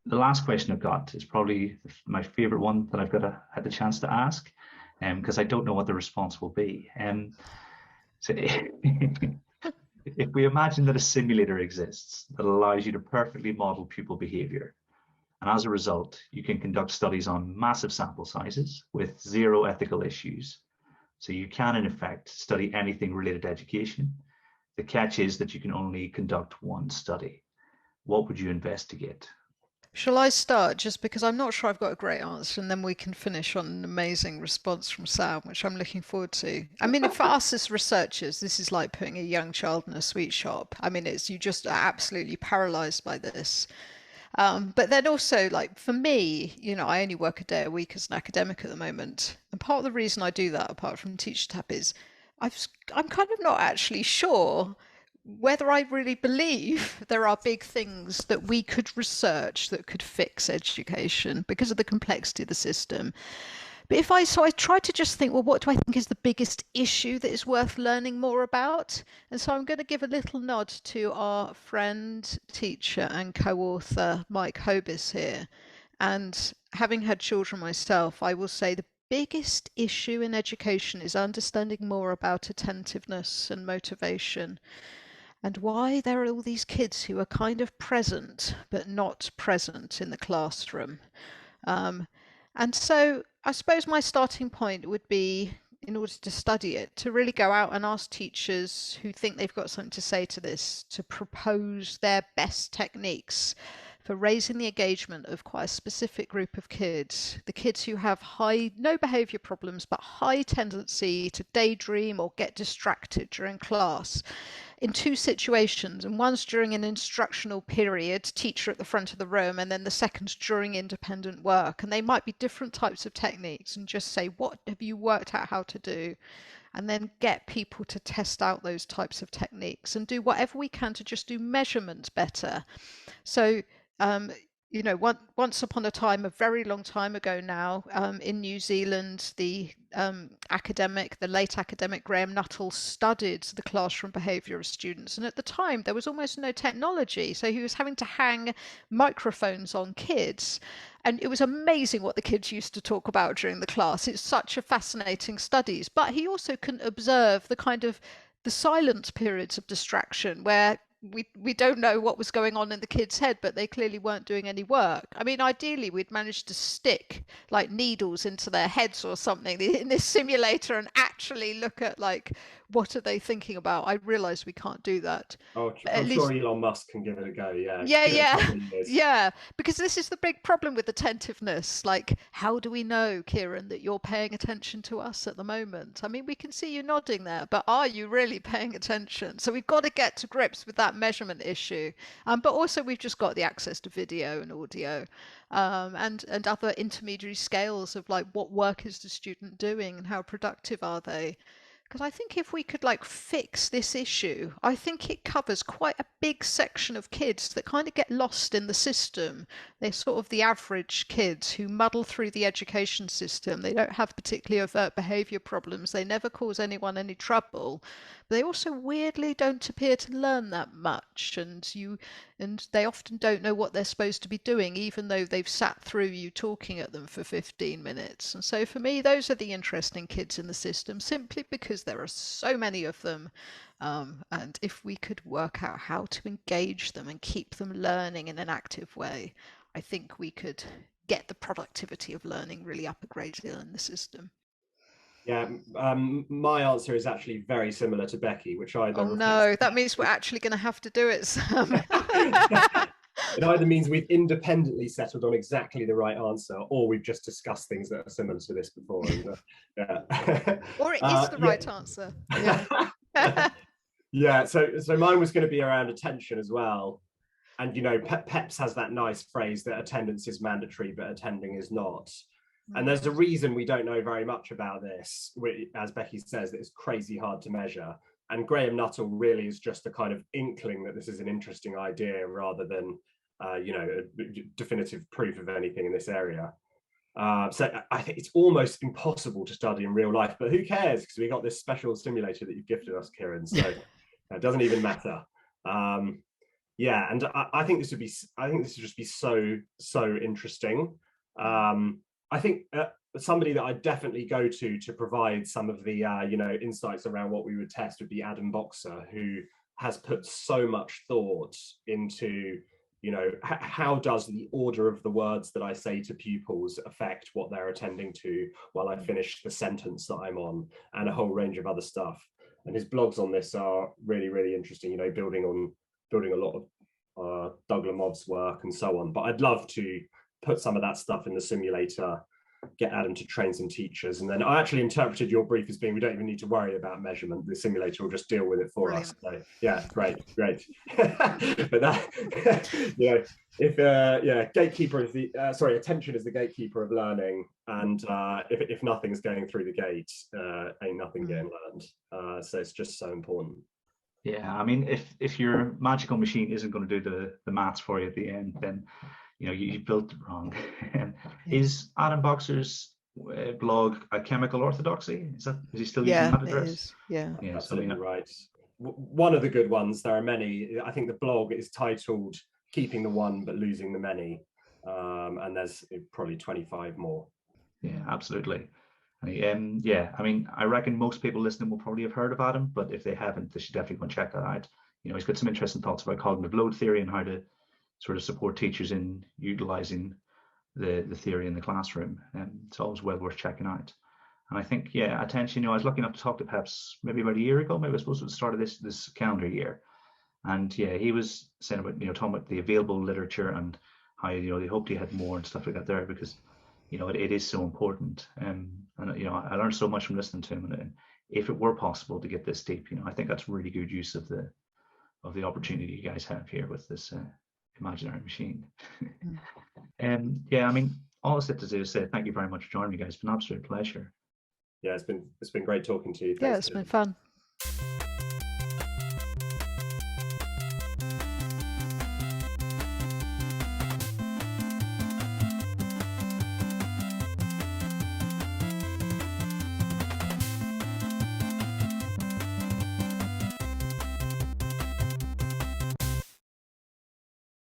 The last question I've got is probably my favorite one that I've had the chance to ask, because I don't know what the response will be. So if we imagine that a simulator exists that allows you to perfectly model pupil behavior, and as a result, you can conduct studies on massive sample sizes with zero ethical issues. So you can, in effect, study anything related to education. The catch is that you can only conduct one study. What would you investigate? Shall I start, just because I'm not sure I've got a great answer, and then we can finish on an amazing response from Sam, which I'm looking forward to. I mean, for us as researchers, this is like putting a young child in a sweet shop. I mean, you just are absolutely paralyzed by this. But then also, like, for me, I only work a day a week as an academic at the moment. And part of the reason I do that, apart from Teacher Tab, is I'm kind of not actually sure whether I really believe there are big things that we could research that could fix education because of the complexity of the system. But I try to just think, well, what do I think is the biggest issue that is worth learning more about? And so I'm going to give a little nod to our friend, teacher, and co-author Mike Hobis here. And having had children myself, I will say the biggest issue in education is understanding more about attentiveness and motivation, and why there are all these kids who are kind of present but not present in the classroom. And so I suppose my starting point would be, in order to study it, to really go out and ask teachers who think they've got something to say to this to propose their best techniques for raising the engagement of quite a specific group of kids, the kids who have no behaviour problems, but high tendency to daydream or get distracted during class, in two situations. And one's during an instructional period, teacher at the front of the room, and then the second's during independent work. And they might be different types of techniques, and just say, what have you worked out how to do? And then get people to test out those types of techniques and do whatever we can to just do measurement better. So once upon a time, a very long time ago now, in New Zealand, the late academic Graham Nuttall studied the classroom behaviour of students. And at the time, there was almost no technology. So he was having to hang microphones on kids. And it was amazing what the kids used to talk about during the class. It's such a fascinating studies. But he also can observe the silent periods of distraction where we don't know what was going on in the kids' head, but they clearly weren't doing any work. I mean, ideally, we'd managed to stick like needles into their heads or something in this simulator and actually look at like, what are they thinking about? I realise we can't do that. Oh, I'm sure Elon Musk can give it a go. Yeah. Yeah. Because this is the big problem with attentiveness. Like, how do we know, Kieran, that you're paying attention to us at the moment? I mean, we can see you nodding there, but are you really paying attention? So we've got to get to grips with that measurement issue. But also we've just got the access to video and audio, and other intermediary scales of like, what work is the student doing and how productive are they? Because I think if we could like fix this issue, I think it covers quite a big section of kids that kind of get lost in the system. They're sort of the average kids who muddle through the education system. They don't have particularly overt behaviour problems. They never cause anyone any trouble. But they also weirdly don't appear to learn that much. And they often don't know what they're supposed to be doing, even though they've sat through you talking at them for 15 minutes. And so for me, those are the interesting kids in the system, simply because there are so many of them. And if we could work out how to engage them and keep them learning in an active way, I think we could get the productivity of learning really up a great deal in the system. Yeah, my answer is actually very similar to Becky, which either Oh reflects no, that means we're actually going to have to do it, Sam. it either means we've independently settled on exactly the right answer, or we've just discussed things that are similar to this before. And, yeah. Or it is the right answer. Yeah. Yeah. So mine was going to be around attention as well. And PEPS has that nice phrase that attendance is mandatory, but attending is not. And there's a reason we don't know very much about this, as Becky says, that it's crazy hard to measure. And Graham Nuttall really is just a kind of inkling that this is an interesting idea rather than, definitive proof of anything in this area. So I think it's almost impossible to study in real life, but who cares? Because we got this special simulator that you've gifted us, Kieran. So it doesn't even matter. Yeah, and I think this would just be so interesting. I think somebody that I'd definitely go to provide some of the insights around what we would test would be Adam Boxer, who has put so much thought into how does the order of the words that I say to pupils affect what they're attending to while I finish the sentence that I'm on, and a whole range of other stuff. And his blogs on this are really, really interesting, building a lot of Doug Lemov's work and so on. But I'd love to put some of that stuff in the simulator, get Adam to train some teachers. And then I actually interpreted your brief as being, we don't even need to worry about measurement. The simulator will just deal with it for us. So yeah, great. But that, gatekeeper is attention is the gatekeeper of learning. And if nothing's going through the gate, ain't nothing getting learned. So it's just so important. Yeah, I mean, if your magical machine isn't going to do the maths for you at the end, then you built it wrong. Is Adam Boxer's blog a chemical orthodoxy? Is he still using that address? It is. Yeah, absolutely right. One of the good ones. There are many. I think the blog is titled "Keeping the One but Losing the Many," and there's probably 25 more. Yeah, absolutely. Yeah, I mean, I reckon most people listening will probably have heard of Adam, but if they haven't, they should definitely go and check that out. He's got some interesting thoughts about cognitive load theory and how to sort of support teachers in utilizing the theory in the classroom. And it's always well worth checking out. And I think, yeah, attention, I was lucky enough to talk to Peps maybe about a year ago, maybe I suppose it was the start of this calendar year. And yeah, he was saying about, talking about the available literature and how, they hoped he had more and stuff like that there, because it is so important. And I learned so much from listening to him. And if it were possible to get this deep, I think that's really good use of the opportunity you guys have here with this imaginary machine. Yeah, I mean, all I said to do is say thank you very much for joining me, guys. It's been an absolute pleasure. Yeah, it's been great talking to you. Thanks, it's been fun.